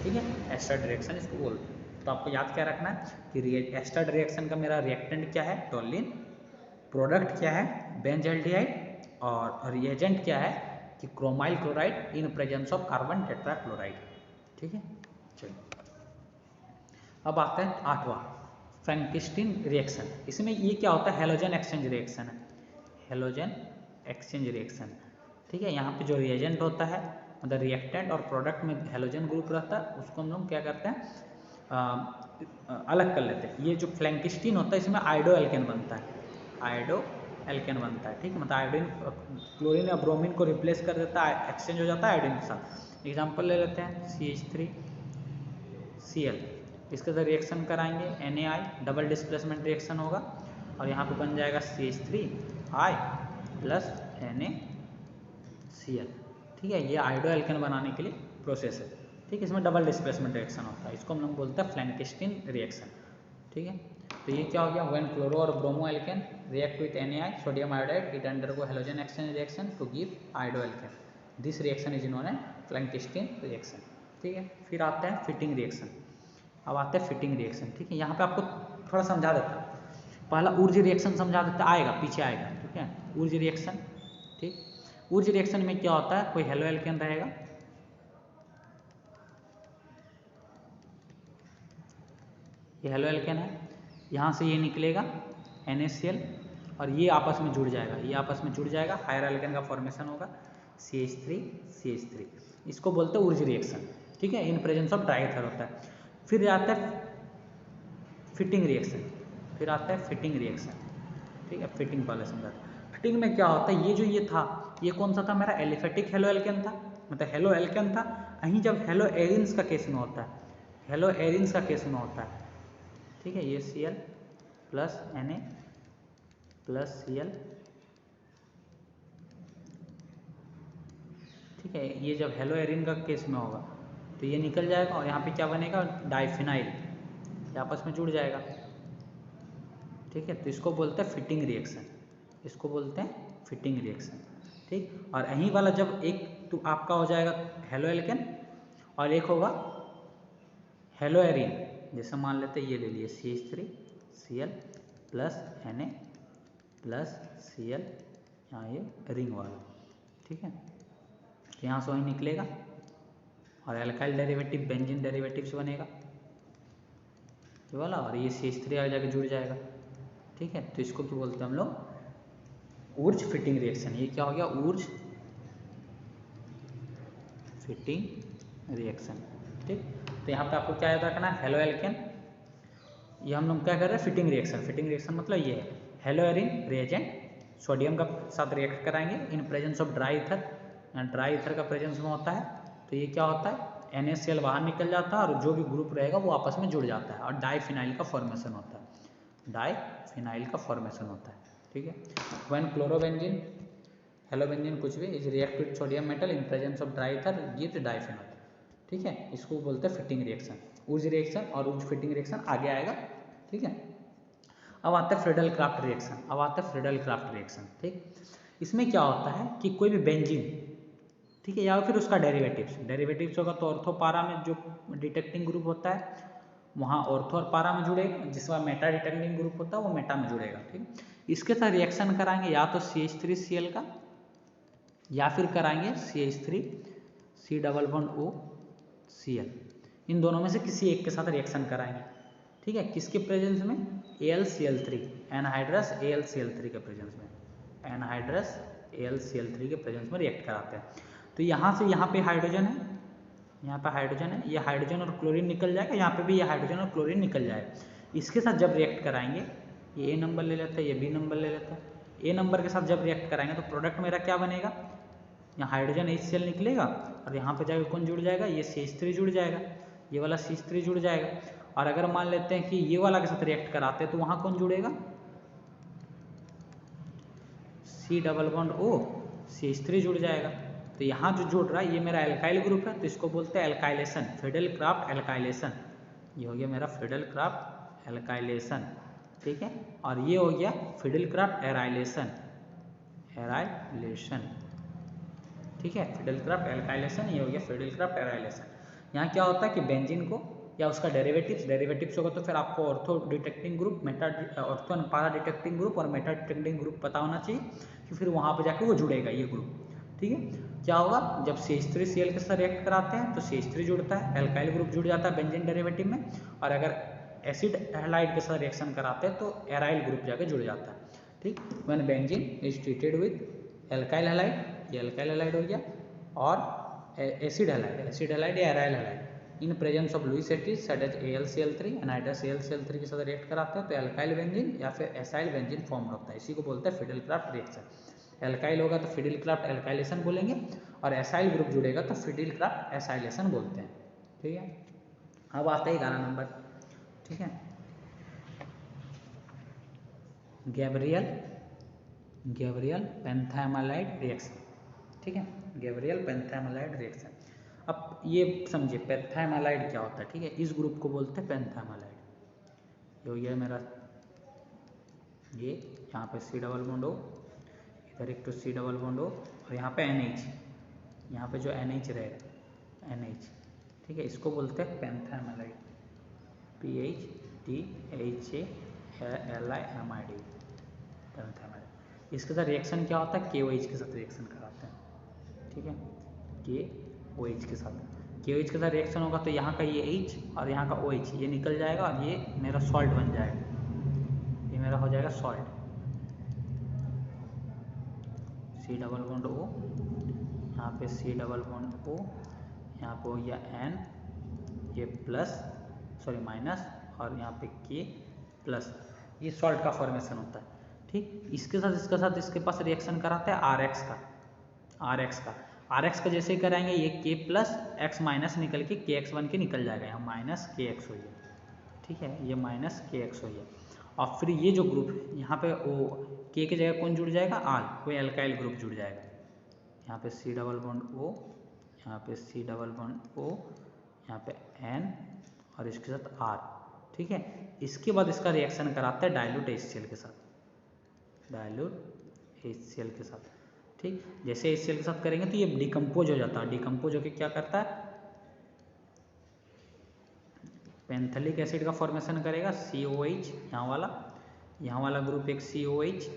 Speaker 1: ठीक है, एस्टर्ड रिएक्शन इसको बोलते हैं। तो आपको याद क्या रखना है कि एस्टर्ड रिएक्शन का मेरा रिएक्टेंट क्या है, टॉल्यून, प्रोडक्ट क्या है, बेंजल्डिहाइड, और रिएजेंट क्या है कि chromyl chloride in presence of carbon tetrachloride, ठीक है। चलिए अब आता है 8वां, फ्रैंकस्टीन रिएक्शन। इसमें ये क्या होता है, हेलोजन एक्सचेंज रिएक्शन है, हेलोजन एक्सचेंज रिएक्शन, ठीक है। यहाँ पे जो रिएजेंट होता है मतलब रिएक्टेंट और प्रोडक्ट में हेलोजन ग्रुप रहता है, उसको हम लोग क्या करते हैं अलग कर लेते हैं। ये जो फ्रैंकस्टीन होता है इसमें आयोडो एल्केन बनता है, आयोडो एल्केन बनता है, ठीक है, मतलब आयोडीन क्लोरीन या ब्रोमीन को रिप्लेस कर देता है, एक्सचेंज हो जाता है आयोडीन के साथ। एग्जांपल ले लेते हैं CH3Cl, इसके साथ रिएक्शन कराएंगे NaI, डबल डिस्प्लेसमेंट रिएक्शन होगा और यहाँ पे बन जाएगा CH3I प्लस NaCl, ठीक है। ये आयोडो एल्केन बनाने के लिए प्रोसेस है, ठीक है। इसमें डबल डिस्प्लेसमेंट रिएक्शन होता है, इसको हम लोग बोलते हैं फ्रैंकस्टीन रिएक्शन, ठीक है। तो ये क्या हो गया, व्हेन क्लोरो और bromo alkane react with NaI sodium iodide it undergo halogen exchange reaction to give iodo alkane. This reaction is known as Finkelstein reaction, ठीक है। फिर आता है फिटिंग रिएक्शन। अब आता है फिटिंग रिएक्शन, ठीक है। यहाँ पे आपको थोड़ा समझा देता हूँ, पहला ऊर्ज रिएक्शन समझा देता, आएगा पीछे आएगा, ठीक है। ऊर्ज रिएक्शन, ठीक, ऊर्ज रिएक्शन में क्या होता है, कोई हेलो एल्केन रहेगा, ये हेलो एल्केन है, यहाँ से ये निकलेगा NaCl और ये आपस में जुड़ जाएगा, ये आपस में जुड़ जाएगा, हायर एल्केन का फॉर्मेशन होगा CH3, इसको बोलते हैं ऊर्ज रिएक्शन, ठीक है। इन प्रेजेंस ऑफ डाईईथर होता है। फिर आता है फिटिंग रिएक्शन, फिर आता है फिटिंग रिएक्शन, ठीक है। फिटिंग पहले समझा, फिटिंग में क्या होता है, ये जो ये था ये कौन सा था, मेरा एलिफेटिक हेलो एल्केन था, मतलब हेलो एल्केन था। यहीं जब हेलो एरिन्स का केस में होता है, हेलो एरिन्स का केस में होता है, ठीक है, ये Cl plus Na plus Cl, ठीक है। ये जब हेलो एरिन का केस में होगा तो ये निकल जाएगा और यहाँ पे क्या बनेगा, डाइफिनाइल, ये आपस में जुड़ जाएगा, ठीक है। तो इसको बोलते हैं फिटिंग रिएक्शन, इसको बोलते हैं फिटिंग रिएक्शन, ठीक। और यहीं वाला जब एक तो आपका हो जाएगा हेलो एल्केन और एक होगा हेलो एरिन, जैसे मान लेते हैं ये ले लिए CH3Cl plus Na plus Cl, यहाँ ये रिंग वाला, ठीक है। तो यहाँ से वही निकलेगा और एल्काइल डेरिवेटिव बेंजीन डेरिवेटिव से बनेगा ये वाला, और ये CH3 आ जाके जुड़ जाएगा, ठीक है। तो इसको क्या बोलते हैं हम लोग, ऊर्ज फिटिंग रिएक्शन। ये क्या हो गया, ऊर्ज फिटिंग रिएक्शन, ठीक। तो यहाँ पे आपको क्या याद रखना है, हेलो एल्केन, ये हम लोग क्या कर रहे हैं, फिटिंग रिएक्शन। फिटिंग रिएक्शन मतलब ये है, हेलो एरिन रिएजेंट सोडियम का साथ रिएक्ट कराएंगे इन presence of dry ether, dry ether का प्रेजेंस में होता है, तो ये क्या होता है, NaCl बाहर निकल जाता है और जो भी ग्रुप रहेगा वो आपस में जुड़ जाता है और डाईफिनाइल का फॉर्मेशन होता है, डाईफिनाइल का फॉर्मेशन होता है, ठीक है। व्हेन क्लोरोबेंजीन, हेलोबेंजीन कुछ भी is react with sodium metal in presence of dry ether gives diphenyl, ठीक है। इसको बोलते हैं फिटिंग रिएक्शन। ऊर्ज रिएक्शन और ऊर्ज फिटिंग रिएक्शन आगे आएगा, ठीक है। अब आता है फ्रीडल क्राफ्ट रिएक्शन, अब आता है फ्रीडल क्राफ्ट रिएक्शन, ठीक। इसमें क्या होता है कि कोई भी बेंजीन, ठीक है, या फिर उसका डेरिवेटिव्स होगा तो ऑर्थो पारा में जो डिटेक्टिंग ग्रुप होता है वहाँ ऑर्थो और पारा में जुड़ेगा, जिसका मेटा डिटेक्टिंग ग्रुप होता है वो मेटा में जुड़ेगा, ठीक। इसके साथ रिएक्शन कराएंगे या तो CH3Cl का या फिर कराएंगे CH3C डबल बॉन्ड OCl, इन दोनों में से किसी एक के साथ रिएक्शन कराएंगे, ठीक है। किसके प्रेजेंस में, AlCl3, एनहाइड्रस AlCl3 के प्रेजेंस में, एनहाइड्रस AlCl3 के प्रेजेंस में रिएक्ट कराते हैं। तो यहाँ से यहाँ पे हाइड्रोजन है, यहाँ पे हाइड्रोजन है, ये हाइड्रोजन और क्लोरीन निकल जाएगा, यहाँ पे भी ये हाइड्रोजन और क्लोरीन निकल जाएगा। इसके साथ जब रिएक्ट कराएंगे, ये A नंबर ले लेता है, ये B नंबर ले लेता है, A नंबर के साथ जब रिएक्ट कराएंगे तो प्रोडक्ट मेरा क्या बनेगा, यहाँ हाइड्रोजन HCl निकलेगा और यहाँ पे जाकर कौन जुड़ जाएगा, ये CH3 जुड़ जाएगा, ये वाला CH3 जुड़ जाएगा। और अगर मान लेते हैं कि ये वाला के साथ रिएक्ट कराते हैं तो वहाँ कौन जुड़ेगा, C double bond O, CH3 जुड़ जाएगा, तो यहाँ जो जुड़ रहा है ये मेरा एल्काइल ग्रुप है, तो इसको बोलते हैं एल्काइलेशन, फिडेल क्राफ्ट एल्काइलेशन। ये हो गया मेरा फिडेल क्राफ्ट एल्काइलेशन, ठीक है। और ये हो गया फिडेल क्राफ्ट एराइलेशन, एराइलेशन, ठीक है। फिडेल क्राफ्ट एल्काइलेशन, ये हो गया फिडेल क्राफ्ट एराइलेशन। यहाँ क्या होता है कि बेंजीन को या उसका डेरिवेटिव्स होगा तो फिर आपको ortho detecting group, ortho and पारा डिटेक्टिंग ग्रुप और मेटा डिटेक्टिंग ग्रुप पता होना चाहिए कि फिर वहाँ पे जाके वो जुड़ेगा ये ग्रुप, ठीक है। क्या होगा जब CH3Cl के साथ रिएक्ट कराते हैं तो CH3 जुड़ता है, एल्काइल ग्रुप जुड़ जाता है बेंजीन डेरिवेटिव में, और अगर एसिड हैलाइड के साथ रिएक्शन कराते हैं तो एराइल ग्रुप जाके जुड़ जाता है, ठीक। When benzene is treated with alkyl halide, ये एल्काइल हैलाइड हो गया, और एसिड हैलाइड या aryl halide in presence of Lewis acid such as AlCl3 anhydrous AlCl3 के साथ रिएक्ट कराते हैं तो एल्काइल बेंजीन या फिर एसाइल बेंजीन फॉर्म होता है। इसी को बोलते हैं फिडेल क्राफ्ट रिएक्शन। एल्काइल होगा तो फिडेल क्राफ्ट एल्काइलेशन बोलेंगे, और एसाइल ग्रुप जुड़ेगा तो फिडेल क्राफ्ट एसाइलेशन बोलते हैं, ठीक है। अब आता है 11 नंबर, ठीक है। गैब्रियल पेंथामाइलाइड रिएक्शन, ठीक है। Gabriel phthalimide reaction. अब ये समझिए पेंथामाइलाइड क्या होता है, ठीक है। इस ग्रुप को बोलते हैं पेंथामाइलाइड। ये मेरा ये यहाँ पे C डबल बॉन्ड O, इधर एक तो C डबल बॉन्ड O, और यहाँ पे NH, यहाँ पे जो NH रहेगा NH, ठीक है। इसको बोलते हैं पेंथामाइलाइड, PHTHALIMID, पेंथामाइलाइड। इसके साथ रिएक्शन क्या होता है, KOH के साथ रिएक्शन कराते हैं, ठीक है। KOH के साथ, KOH के साथ रिएक्शन होगा तो यहाँ का ये H और यहाँ का OH ये निकल जाएगा और ये मेरा सॉल्ट बन जाएगा, ये मेरा हो जाएगा salt, C double bond O, यहाँ पे C डबल बॉन्ड O, यहाँ पे हो गया N, ये प्लस सॉरी माइनस, और यहाँ पे K प्लस, ये सॉल्ट का फॉर्मेशन होता है, ठीक। इसके साथ इसके पास रिएक्शन कराते हैं RX का जैसे ही कराएंगे ये K प्लस X माइनस निकल के KX बन के निकल जाएगा, यहाँ माइनस KX हो गया, ठीक है। ये माइनस KX हो गया, और फिर ये जो ग्रुप यहाँ पे O K की जगह कौन जुड़ जाएगा, R, कोई एल्काइल ग्रुप जुड़ जाएगा। यहाँ पे C डबल बॉन्ड O, यहाँ पे C डबल बॉन्ड O, यहाँ पे N और इसके साथ R, ठीक है। इसके बाद इसका रिएक्शन कराते हैं डाइल्यूट HCl के साथ, डाइल्यूट HCl के साथ, ठीक। जैसे HCl के साथ करेंगे तो ये डिकम्पोज हो जाता है, डिकम्पोज होकर क्या करता है, पेंथलिक एसिड का फॉर्मेशन करेगा, COH, यहाँ वाला ग्रुप एक COH,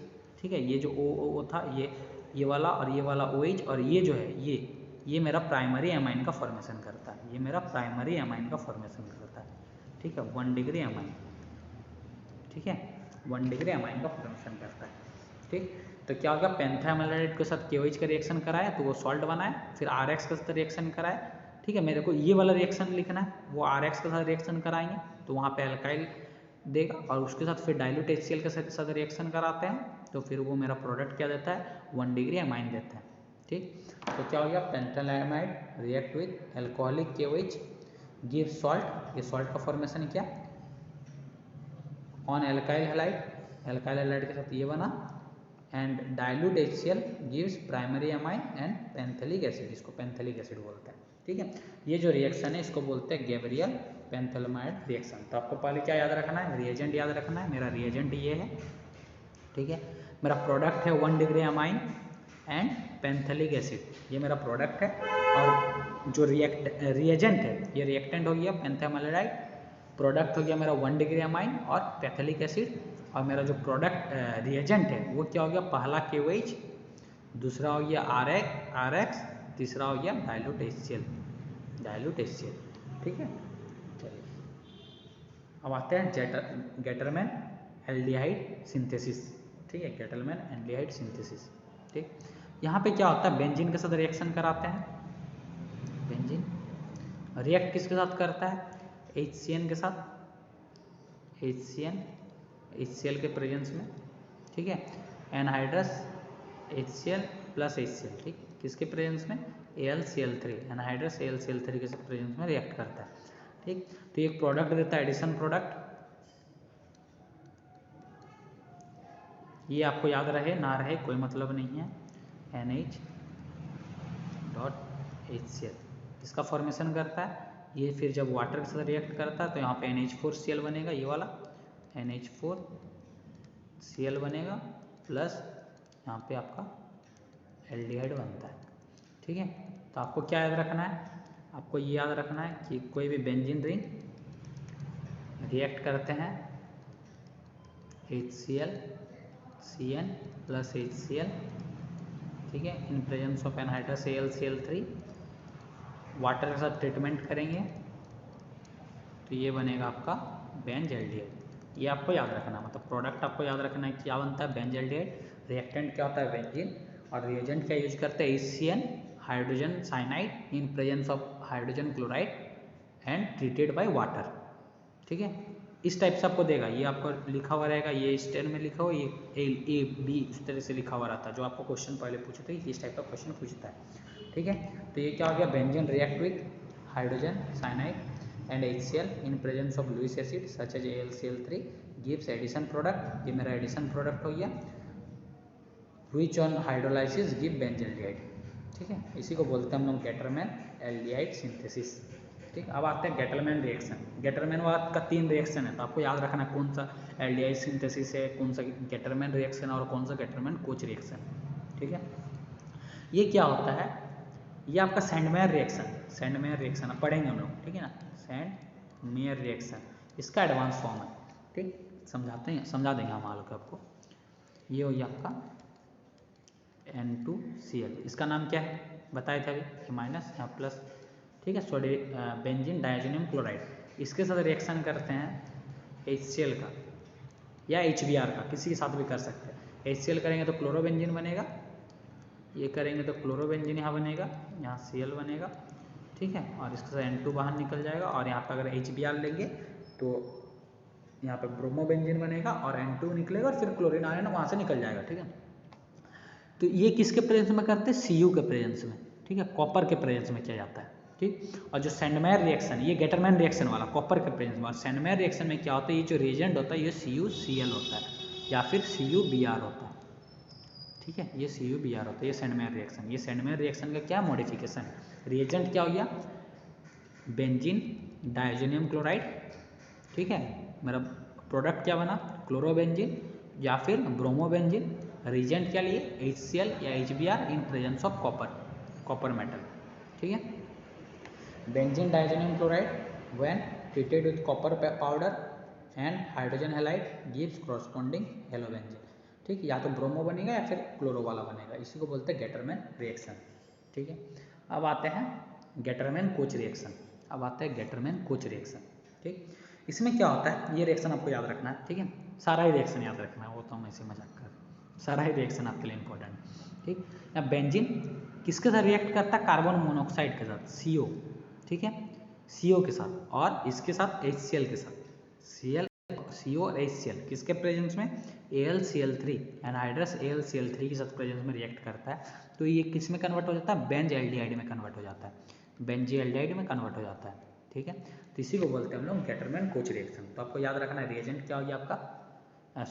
Speaker 1: ठीक है। ये जो O था ये वाला और ये वाला OH, और ये जो है ये मेरा प्राइमरी एमाइन का फॉर्मेशन करता है, ये मेरा प्राइमरी एमाइन का फॉर्मेशन करता है, ठीक है। 1 डिग्री एमाइन, ठीक है, 1 डिग्री एमाइन का फॉर्मेशन करता है, ठीक। तो क्या होगा, पेंथामाइलाइड के साथ KOH का रिएक्शन कराया तो वो सॉल्ट बनाए, फिर RX के साथ रिएक्शन कराए, ठीक है। मेरे को ये वाला रिएक्शन लिखना है, वो RX के साथ रिएक्शन कराएंगे तो वहाँ पे एल्काइल देगा, और उसके साथ फिर डाइल्यूट HCl के साथ रिएक्शन कराते हैं तो फिर वो मेरा प्रोडक्ट क्या देता है, 1 डिग्री एमाइन देता है, ठीक। तो क्या हो गया, phthalimide react with alcoholic KOH give salt, ये सॉल्ट का फॉर्मेशन क्या, ऑन एल्काइल हैलाइड के साथ ये बना, and dilute HCl gives primary amine and phthalic acid, इसको पेंथलिक एसिड बोलते हैं, ठीक है। ये जो रिएक्शन है इसको बोलते हैं गैब्रियल पेंथामाइलाइड रिएक्शन। तो आपको पहले क्या याद रखना है, रिएजेंट याद रखना है। मेरा रिएजेंट ये है, ठीक है। मेरा प्रोडक्ट है 1 degree amine and phthalic acid, ये मेरा प्रोडक्ट है, और जो रिएजेंट है ये रिएक्टेंट हो गया पेंथामाइलाइड, प्रोडक्ट हो गया मेरा 1 डिग्री एमाइन और पैथेलिक एसिड, और मेरा जो प्रोडक्ट रिएजेंट है वो क्या हो गया, पहला KOH, दूसरा हो गया RX, तीसरा हो गया डाइल्यूट HCl, ठीक है। चलिए अब आते हैं गेटरमैन एल्डिहाइड सिंथेसिस, ठीक है, गेटरमैन एल्डिहाइड सिंथेसिस, ठीक। यहाँ पे क्या होता है, बेंजीन के साथ रिएक्शन कराते हैं, बेंजीन रिएक्ट किसके साथ करता है, HCN के साथ, HCl के प्रेजेंस में, ठीक है। एनहाइड्रस HCl प्लस HCl, ठीक, किसके प्रेजेंस में, AlCl3, एनहाइड्रस AlCl3 के प्रेजेंस में रिएक्ट करता है, ठीक। तो एक प्रोडक्ट देता है, एडिशन प्रोडक्ट, ये आपको याद रहे ना रहे कोई मतलब नहीं है, NH डॉट HCl इसका फॉर्मेशन करता है। ये फिर जब वाटर के साथ रिएक्ट करता है तो यहाँ पे NH4Cl बनेगा, ये वाला NH4Cl बनेगा, प्लस यहाँ पे आपका एल्डिहाइड बनता है। ठीक है, तो आपको क्या याद रखना है, आपको ये याद रखना है कि कोई भी बेंजीन रिंग रिएक्ट करते हैं HCl CN प्लस HCl, ठीक है, इन presence of anhydrous AlCl3, water के साथ ट्रीटमेंट करेंगे तो ये बनेगा आपका बेंज एल्डिहाइड। ये आपको याद रखना, मतलब प्रोडक्ट आपको याद रखना है क्या बनता है, बेंज एल्डिहाइड, रिएक्टेंट क्या होता है बेंजीन, और रिएजेंट क्या यूज करते हैं HCN hydrogen cyanide in presence of hydrogen chloride and treated by water. ठीक है, इस टाइप से आपको देगा, ये आपको लिखा हुआ रहेगा, ये इस टर्म में लिखा हुआ, ये A B इस तरह से लिखा हुआ रहता है। जो आपको क्वेश्चन पहले पूछे थे इस टाइप का क्वेश्चन पूछता है। ठीक है, तो ये क्या हो गया, benzene react with hydrogen cyanide and HCl in presence of Lewis acid such as AlCl3 gives addition product, ये मेरा एडिशन प्रोडक्ट हो गया, which on hydrolysis give benzaldehyde. ठीक है, इसी को बोलते हैं हम लोग गेटरमैन एल्डिहाइड सिंथेसिस। ठीक, अब आते हैं गेटरमैन रिएक्शन। गेटरमैन वाद का 3 रिएक्शन है, तो आपको याद रखना कौन सा एल्डिहाइड सिंथेसिस है, कौन सा गेटरमैन रिएक्शन और कौन सा गेटरमैन कोच रिएक्शन। ठीक है, ये क्या होता है, ये आपका सैंडमेयर रिएक्शन अब पढ़ेंगे हम लोग। ठीक है ना, सैंडमेयर रिएक्शन इसका एडवांस फॉर्म है। ठीक, समझा देंगे हम लोग आपको। ये हो गया आपका N2Cl, इसका नाम क्या है बताए थे अभी, माइनस यहाँ प्लस। ठीक है, सॉरी बेंजीन डायजोनियम क्लोराइड, इसके साथ रिएक्शन करते हैं HCl का या HBr का, किसी के साथ भी कर सकते हैं। HCl करेंगे तो क्लोरोबेंजीन बनेगा, ये करेंगे तो क्लोरोबेंजीन यहाँ बनेगा, यहाँ Cl बनेगा। ठीक है, और इसके साथ N2 बाहर निकल जाएगा, और यहाँ पर अगर HBr लेंगे तो यहाँ पर ब्रोमोबेंजीन बनेगा और N2 निकलेगा और फिर क्लोरीन आयन वहाँ से निकल जाएगा। ठीक है, तो ये किसके प्रेजेंस में करते हैं, Cu के प्रेजेंस में। ठीक है, कॉपर के प्रेजेंस में किया जाता है। ठीक, और जो सैंडमेयर रिएक्शन, ये गेटरमैन रिएक्शन वाला कॉपर के प्रेजेंस में, और सैंडमेयर रिएक्शन में क्या होता है, ये जो रिएजेंट होता है ये CuCl होता है या फिर CuBr होता है। ठीक है, ये CuBr होता है, ये सैंडमेयर रिएक्शन। ये सैंडमेयर रिएक्शन का क्या मॉडिफिकेशन है, रिएजेंट क्या हो गया बेंजीन डायजोनियम क्लोराइड। ठीक है, मेरा प्रोडक्ट क्या बना क्लोरोबेंजीन या फिर ब्रोमोबेंजीन, रिएजेंट क्या लिए HCl या HBr in presence of copper metal. ठीक है, benzene diazonium chloride when treated with copper powder and hydrogen halide gives corresponding halobenzene. ठीक, या तो ब्रोमो बनेगा या फिर क्लोरो वाला बनेगा, इसी को बोलते हैं गेटरमैन रिएक्शन। ठीक है, अब आते हैं गेटरमैन कोच रिएक्शन। ठीक, इसमें क्या होता है, ये रिएक्शन आपको याद रखना है। ठीक है, सारा ही रिएक्शन याद रखना है, वो तो हम ऐसे मजाक कर, सारा ही रिएक्शन आपके लिए इंपॉर्टेंट है। ठीक, या बेंजीन किसके साथ रिएक्ट करता है, कार्बन मोनोऑक्साइड के साथ CO। ठीक है, CO के साथ, और इसके साथ HCl के साथ, CO और HCl किसके प्रेजेंस में, AlCl3 एनहाइड्रस AlCl3 के साथ प्रेजेंस में रिएक्ट करता है, तो ये किस में कन्वर्ट हो जाता है, बेंज एल्डिहाइड में कन्वर्ट हो जाता है, बेंजी एल्डिहाइड में कन्वर्ट हो जाता है। ठीक है, तो इसी को बोलते हैं हम लोग गेटरमैन कोच रिएक्शन। तो आपको याद रखना है रिएजेंट क्या हो गया आपका,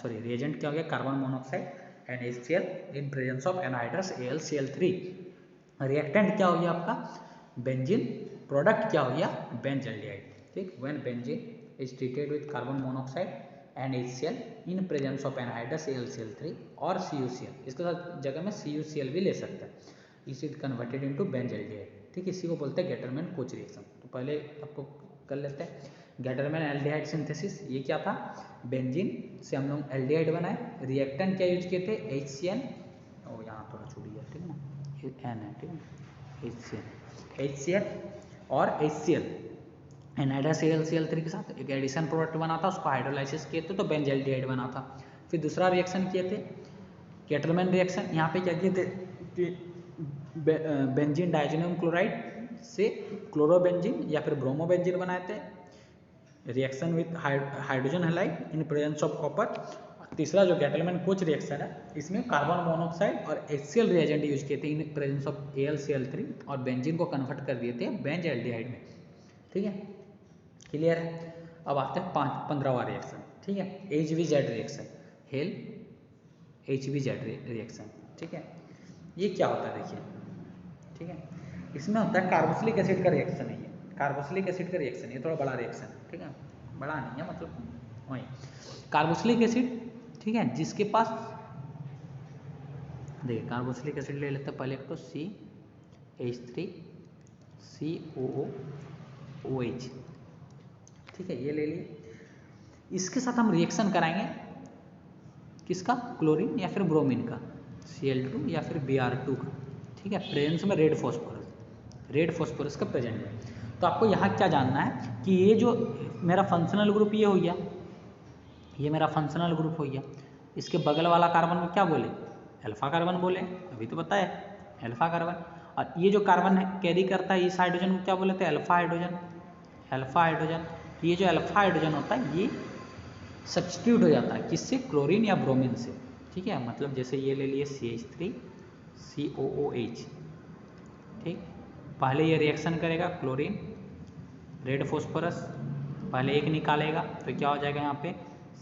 Speaker 1: रिएजेंट क्या हो गया carbon monoxide and HCl in presence of anhydrous AlCl3, reactant क्या हो गया आपका बेंजीन, प्रोडक्ट क्या हो गया बेंज एल्डिहाइड। ठीक, when benzene is treated with carbon monoxide and HCl in presence of anhydrous AlCl3 और CuCl, इसके साथ जगह में CuCl भी ले सकते हैं, इस is converted into Benz aldehyde. ठीक, इसी को बोलते हैं गेटरमैन कोच रिएक्शन। तो पहले आपको कर लेते हैं गेटरमैन एल्डिहाइड सिंथेसिस। ये क्या था, बेंजीन से हम लोग एल्डिहाइड बनाए, रिएक्टेंट क्या यूज किए थे HCl, और यहाँ थोड़ा छूट गया, ठीक है ना, N है, ठीक है, HCl और HCl एनहाइड्रस AlCl3 के साथ एक एडिशन प्रोडक्ट बना था, उसको हाइड्रोलाइसिस किए थे तो बेंज एल्डिहाइड बना था। फिर दूसरा रिएक्शन किए थे गेटरमैन रिएक्शन, यहाँ पे क्या किए थे कि बेंजीन डायजोनियम क्लोराइड से क्लोरोबेंजीन या फिर ब्रोमोबेंजीन बनाए थे, reaction with hydrogen halide in presence of copper. तीसरा जो गेटरमैन कोच रिएक्शन है, इसमें कार्बन मोनोऑक्साइड और HCl रिएजेंट यूज किए थे इन प्रेजेंस ऑफ AlCl3 और बेंजीन को कन्वर्ट कर दिए थे बेंज एल्डिहाइड में। ठीक है, क्लियर है। अब आते हैं 15वां रिएक्शन। ठीक है, HVZ reaction, hello HVZ reaction. ठीक है, ये क्या होता है देखिए। ठीक है, इसमें होता है कार्बोक्सिलिक एसिड का रिएक्शन है, ये कार्बोक्सिलिक एसिड का रिएक्शन, ये थोड़ा बड़ा रिएक्शन है, ठीक है, बड़ा नहीं है मतलब वही कार्बोक्सिलिक एसिड, ठीक है, जिसके पास देखिए कार्बोक्सिलिक एसिड ले लेते हैं पहले एक तो CH3COOOH, ठीक है, ये ले लिए। इसके साथ हम रिएक्शन कराएंगे किसका, क्लोरीन या फिर ब्रोमीन का, Cl2 या फिर Br2 का, ठीक है, प्रेजेंस में रेड फॉस्फोरस का प्रेजेंट है। तो आपको यहाँ क्या जानना है कि ये जो मेरा फंक्शनल ग्रुप ये हो गया, ये मेरा फंक्शनल ग्रुप हो गया, इसके बगल वाला कार्बन को क्या बोले, अल्फा कार्बन बोले, अभी तो बताया अल्फा कार्बन। और ये जो कार्बन है कैरी करता है इस हाइड्रोजन को क्या बोले थे, अल्फा हाइड्रोजन। ये जो अल्फा हाइड्रोजन होता है ये सब्स्टिट्यूट हो जाता है किससे, क्लोरीन या ब्रोमीन से, ठीक है, मतलब जैसे ये ले लिए CH3COOH, ठीक, पहले ये रिएक्शन करेगा क्लोरीन रेड फॉस्फोरस, पहले एक निकालेगा तो क्या हो जाएगा यहाँ पे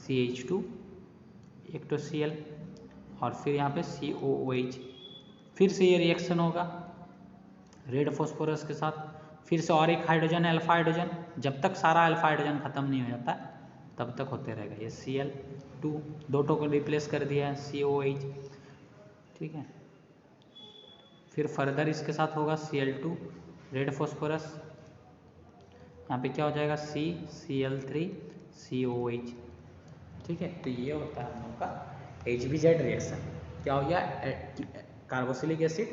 Speaker 1: CH2 एक तो Cl और फिर यहाँ पे COOH, फिर से ये रिएक्शन होगा रेड फॉस्फोरस के साथ, फिर से और एक हाइड्रोजन है अल्फा हाइड्रोजन, जब तक सारा अल्फा हाइड्रोजन खत्म नहीं हो जाता तब तक होते रहेगा। ये Cl2 दोनों को रिप्लेस कर दिया है COOH, ठीक है, फिर फर्दर इसके साथ होगा Cl2 रेड फॉस्फोरस, यहाँ पे क्या हो जाएगा CCl3COOH, ठीक है। तो ये होता है हम लोग का HBZ रिएक्शन। क्या हो गया, कार्बोक्सिलिक एसिड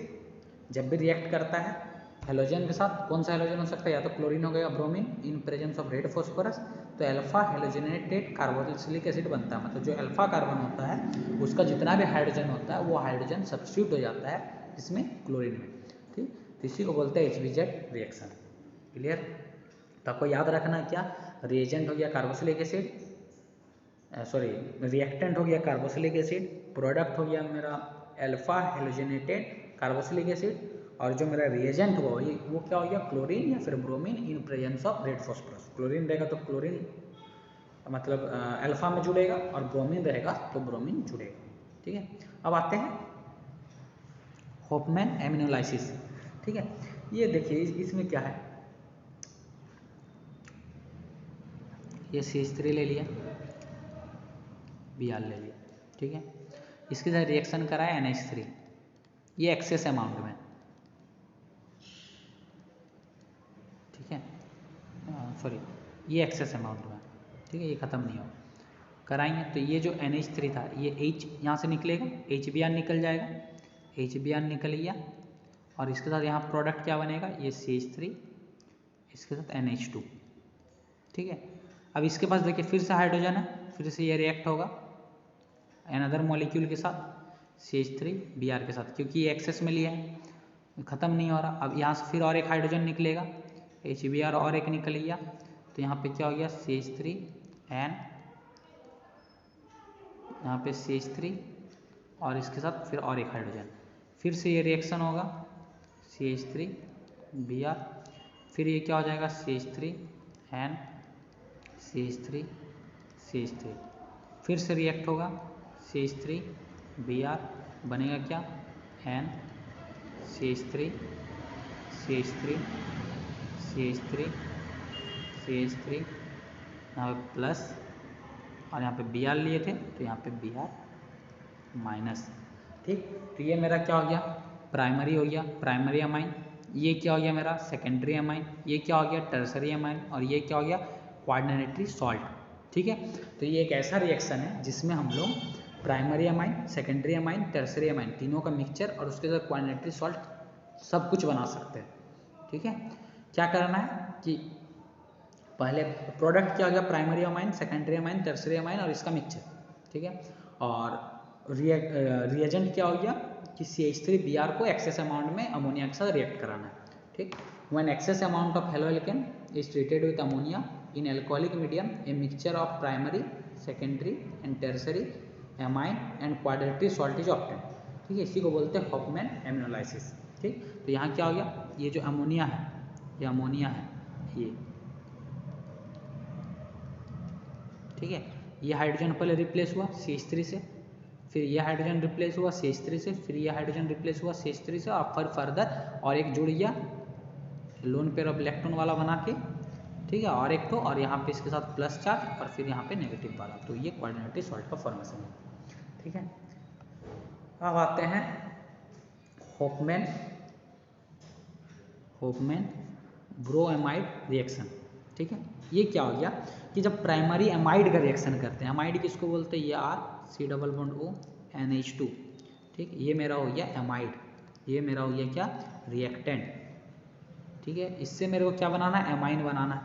Speaker 1: जब भी रिएक्ट करता है हेलोजन के साथ, कौन सा हेलोजन हो सकता है, या तो क्लोरीन हो गया bromine in presence of red phosphorus, तो अल्फा हेलोजनेटेड कार्बोक्सिलिक एसिड बनता है, मतलब जो अल्फा कार्बन होता है उसका जितना भी हाइड्रोजन होता है वो हाइड्रोजन सब्स्टिट्यूट हो जाता है इसमें क्लोरीन में, ठीक, तो इसी को बोलते हैं HBZ रिएक्शन। क्लियर, तो आपको याद रखना क्या, रिएजेंट हो गया कार्बोक्सिलिक एसिड, सॉरी रिएक्टेंट हो गया कार्बोक्सिलिक एसिड, प्रोडक्ट हो गया मेरा अल्फा हेलोजनेटेड कार्बोक्सिलिक एसिड, और जो मेरा रिएजेंट हुआ वो क्या हो गया, क्लोरीन या फिर bromine in presence of red phosphorus. Chlorine रहेगा तो क्लोरीन मतलब अल्फा में जुड़ेगा, और ब्रोमीन रहेगा तो ब्रोमीन जुड़ेगा, ठीक है। अब आते हैं होफमैन एमिनोलाइसिस, ठीक है, ये देखिए इसमें क्या है, ये CH3 ले लिया, Br ले लिया, ठीक है, इसके साथ रिएक्शन कराया NH3, ये एक्सेस अमाउंट में, ठीक है, सॉरी ये एक्सेस अमाउंट में, ठीक है, ये ख़त्म नहीं हो कराएंगे। तो ये जो NH3 था ये H यहाँ से निकलेगा, HBr निकल जाएगा, HBr निकल गया, और इसके साथ यहाँ प्रोडक्ट क्या बनेगा, ये CH3 इसके साथ NH2, ठीक है। अब इसके पास देखिए फिर से हाइड्रोजन है, फिर से ये रिएक्ट होगा अनदर मॉलिक्यूल के साथ CH3 Br के साथ, क्योंकि ये एक्सेस में लिया है, ख़त्म नहीं हो रहा। अब यहाँ से फिर और एक हाइड्रोजन निकलेगा, HBr और एक निकल गया, तो यहाँ पे क्या हो गया CH3 N, यहाँ पे CH3 और इसके साथ फिर और एक हाइड्रोजन, फिर से ये रिएक्शन होगा CH3 Br, फिर ये क्या हो जाएगा CH3 N CH3 CH3, फिर से रिएक्ट होगा CH3 Br, बनेगा क्या N CH3 CH3 CH3 CH3, यहाँ पे प्लस और यहाँ पे Br लिए थे तो यहाँ पे Br माइनस, ठीक। तो ये मेरा क्या हो गया, प्राइमरी हो गया, प्राइमरी अमाइन, ये क्या हो गया मेरा सेकेंडरी अमाइन, ये क्या हो गया टर्सरी अमाइन, और ये क्या हो गया क्वार्डिनेटरी सॉल्ट, ठीक है। तो ये एक ऐसा रिएक्शन है जिसमें हम लोग primary amine, secondary amine, tertiary amine तीनों का मिक्सचर और उसके साथ क्वार्डिनेटरी सॉल्ट सब कुछ बना सकते हैं, ठीक है। क्या करना है कि पहले प्रोडक्ट क्या हो गया, primary amine, secondary amine, tertiary amine और इसका मिक्सचर, ठीक है, और रिएजेंट क्या हो गया कि CH3 Br को एक्सेस अमाउंट में अमोनिया के साथ रिएक्ट कराना है, ठीक। When excess amount of haloalkane is treated with ammonia in alcoholic medium, a mixture of primary, secondary and tertiary amine and quaternary salt is obtain, ठीक है। इसी को बोलते हैं होफमैन एमिनोलाइसिस, ठीक। तो यहाँ क्या हो गया, ये जो अमोनिया है, ये अमोनिया है ये, ठीक है, ये हाइड्रोजन पहले रिप्लेस हुआ CH3 से, फिर ये हाइड्रोजन रिप्लेस हुआ CH3 से, फिर ये हाइड्रोजन रिप्लेस हुआ CH3 से, और फिर फर्दर और एक जुड़ गया लोन पेयर ऑफ इलेक्ट्रॉन वाला बना के, ठीक है, और एक तो और यहाँ पे इसके साथ प्लस चार्ज और फिर यहाँ पे नेगेटिव वाला, तो ये कोऑर्डिनेटेड सॉल्ट का फॉर्मेशन है। ठीक है, अब आते हैं होफमैन ब्रोएमाइड रिएक्शन। ठीक है, ये क्या हो गया कि जब प्राइमरी एमाइड का रिएक्शन करते हैं, एमाइड किसको बोलते हैं, ये R, C+O, NH2। ठीक, ये मेरा हो गया एमाइड, ये मेरा हो गया क्या, रिएक्टेंट। ठीक है, इससे मेरे को क्या बनाना है, एमाइन बनाना है,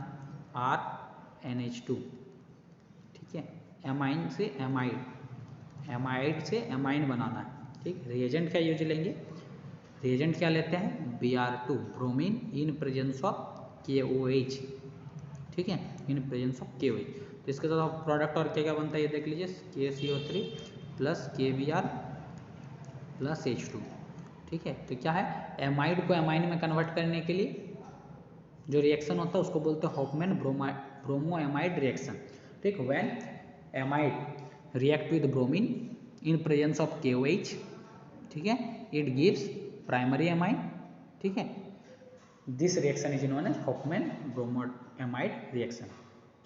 Speaker 1: RNH2। ठीक है, एमाइन से एमाइड, एमाइड से एमाइन बनाना है। ठीक, रिएजेंट क्या यूज लेंगे, रिएजेंट क्या लेते हैं, Br2 bromine in presence of KOH। ठीक है, इन प्रेजेंस ऑफ KOH। तो इसके साथ प्रोडक्ट और क्या क्या बनता है ये देख लीजिए, KCO3 plus KBr plus H2। ठीक है, तो क्या है, एमाइड को एमाइन में कन्वर्ट करने के लिए जो रिएक्शन होता है उसको बोलते हैं होफमैन ब्रोमोएमाइड रिएक्शन। ठीक, when amide react with bromine in presence of KOH, ठीक है, इट गिव्स प्राइमरी एमाइन। ठीक है, this reaction is known as Hofmann bromamide reaction.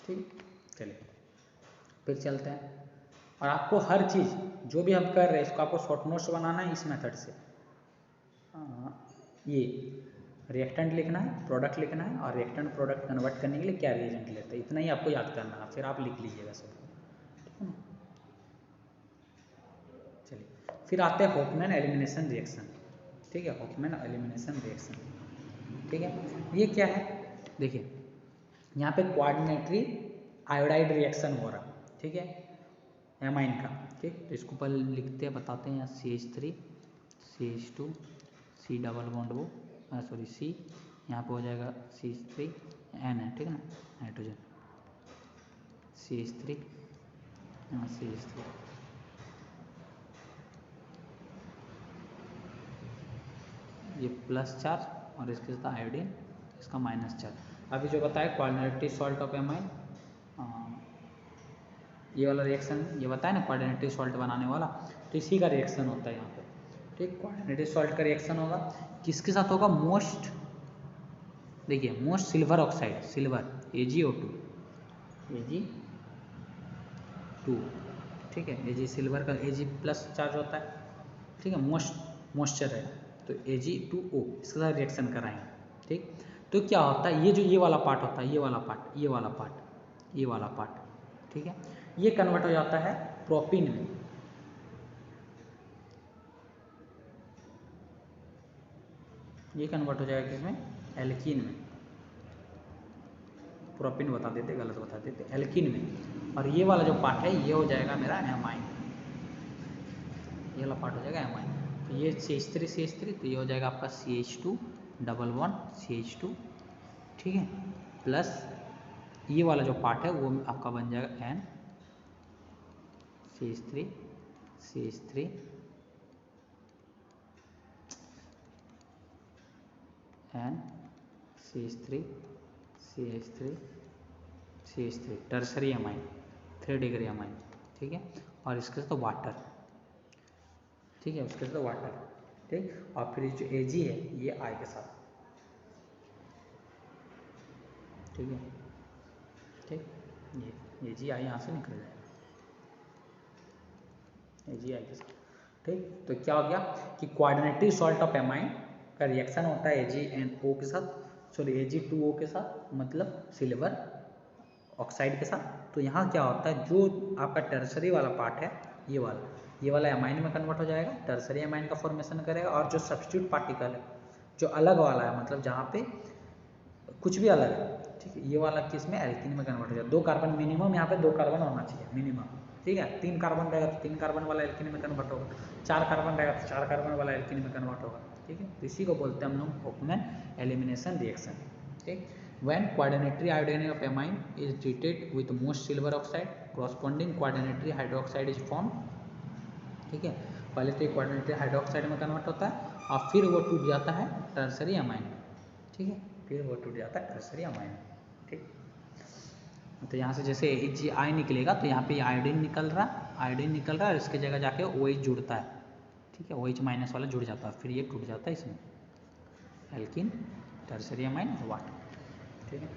Speaker 1: ठीक, चलिए फिर चलते हैं। और आपको हर चीज़ जो भी हम कर रहे हैं इसको आपको शॉर्ट नोट्स बनाना है इस मेथड से। ये रिएक्टेंट लिखना है, प्रोडक्ट लिखना है, और रिएक्टेंट प्रोडक्ट कन्वर्ट करने के लिए क्या रिएजेंट लेते हैं, इतना ही आपको याद करना है, फिर आप लिख लीजिएगा सब। ठीक है ना, चलिए फिर आते हैं होफमैन एलिमिनेशन रिएक्शन। ठीक है, होफमैन एलिमिनेशन रिएक्शन। ठीक है, ये क्या है, देखिए यहाँ पे कोऑर्डिनेटरी आयोडाइड रिएक्शन हो रहा। ठीक है, एमाइन का। ठीक, तो इसको पहले लिखते हैं, बताते हैं, यहाँ CH3 CH2 C double bond वो सॉरी C, यहाँ पे हो जाएगा CH3 N है। ठीक है ना, नाइट्रोजन CH3, यहाँ CH3, ये प्लस चार्ज और इसके साथ आयोडीन, इसका माइनस चार्ज। अभी जो बताया कोऑर्डिनेटरी सॉल्ट ऑफ एमाइन, ये वाला रिएक्शन ये बताया ना कोऑर्डिनेटरी सॉल्ट बनाने वाला, तो इसी का रिएक्शन होता है यहाँ पे। ठीक, कोऑर्डिनेटरी सॉल्ट का रिएक्शन होगा किसके साथ होगा, मोस्ट, देखिए most silver oxide, silver AgO2, Ag2। ठीक है, Ag सिल्वर का Ag प्लस चार्ज होता है। ठीक है, मॉइस्चर है तो Ag2O, इसके साथ रिएक्शन कराएंगे। ठीक, तो क्या होता है, ये जो ये वाला पार्ट होता है, ये वाला पार्ट, ये वाला पार्ट, ये वाला पार्ट, ठीक है, ये कन्वर्ट हो जाता है प्रोपीन में। ये कन्वर्ट हो जाएगा किसमें, एल्कीन में। प्रोपीन बता देते, गलत बता देते, एल्कीन में। और ये वाला जो पार्ट है ये हो जाएगा मेरा एमाइन, ये वाला पार्ट हो जाएगा एमाइन। तो ये CH3 तो ये हो जाएगा आपका CH2 डबल बॉन्ड CH2। ठीक है, प्लस ये वाला जो पार्ट है वो आपका बन जाएगा N CH3 N CH3 tertiary amine, 3 degree amine. ठीक है, और इसके साथ वाटर। ठीक है, उसके साथ वाटर। ठीक, और फिर जो Ag है ये I के साथ। ठीक है, ठीक, ये Ag I यहाँ से निकल जाएगा, Ag I के साथ। ठीक, तो क्या हो गया कि कोऑर्डिनेटरी सॉल्ट ऑफ एमाइन का रिएक्शन होता है AgNO के साथ, सॉरी Ag2O के साथ, मतलब सिल्वर ऑक्साइड के साथ। तो यहाँ क्या होता है, जो आपका टर्सरी वाला पार्ट है ये वाला एमाइन में कन्वर्ट हो जाएगा, टर्सरी एमाइन का फॉर्मेशन करेगा। और जो सब्स्टिट्यूट पार्टिकल है जो अलग वाला है, मतलब जहाँ पे कुछ भी अलग है, ठीक है, ये वाला किस में, एल्कीन में कन्वर्ट हो जाएगा। 2 कार्बन मिनिमम, यहाँ पे 2 कार्बन होना चाहिए मिनिमम। ठीक है, 3 कार्बन रहेगा तो 3 कार्बन वाला एल्कीन में कन्वर्ट होगा, 4 कार्बन रहेगा तो 4 कार्बन वाला एल्कीन में कन्वर्ट होगा। ठीक है, तो इसी को बोलते हैं हम लोग होफमैन एलिमिनेशन रिएक्शन। ठीक, when coordinatory iodine of amine is treated with most silver oxide, corresponding coordinatory hydroxide is formed। ठीक है, पहले तो कोऑर्डिनेटरी हाइड्रोक्साइड में कन्वर्ट होता है और फिर वो टूट जाता है टर्सरी अमाइन। ठीक है, फिर वो टूट जाता है टर्सरी अमाइन। ठीक, तो यहाँ से जैसे Ag निकलेगा तो यहाँ पे आयोडीन निकल रहा है और इसके जगह जाके OH जुड़ता है। ठीक है, OH माइनस वाला जुड़ जाता है, फिर ये टूट जाता है इसमें एल्कीन टर्शरी अमाइन वाटर, ठीक है।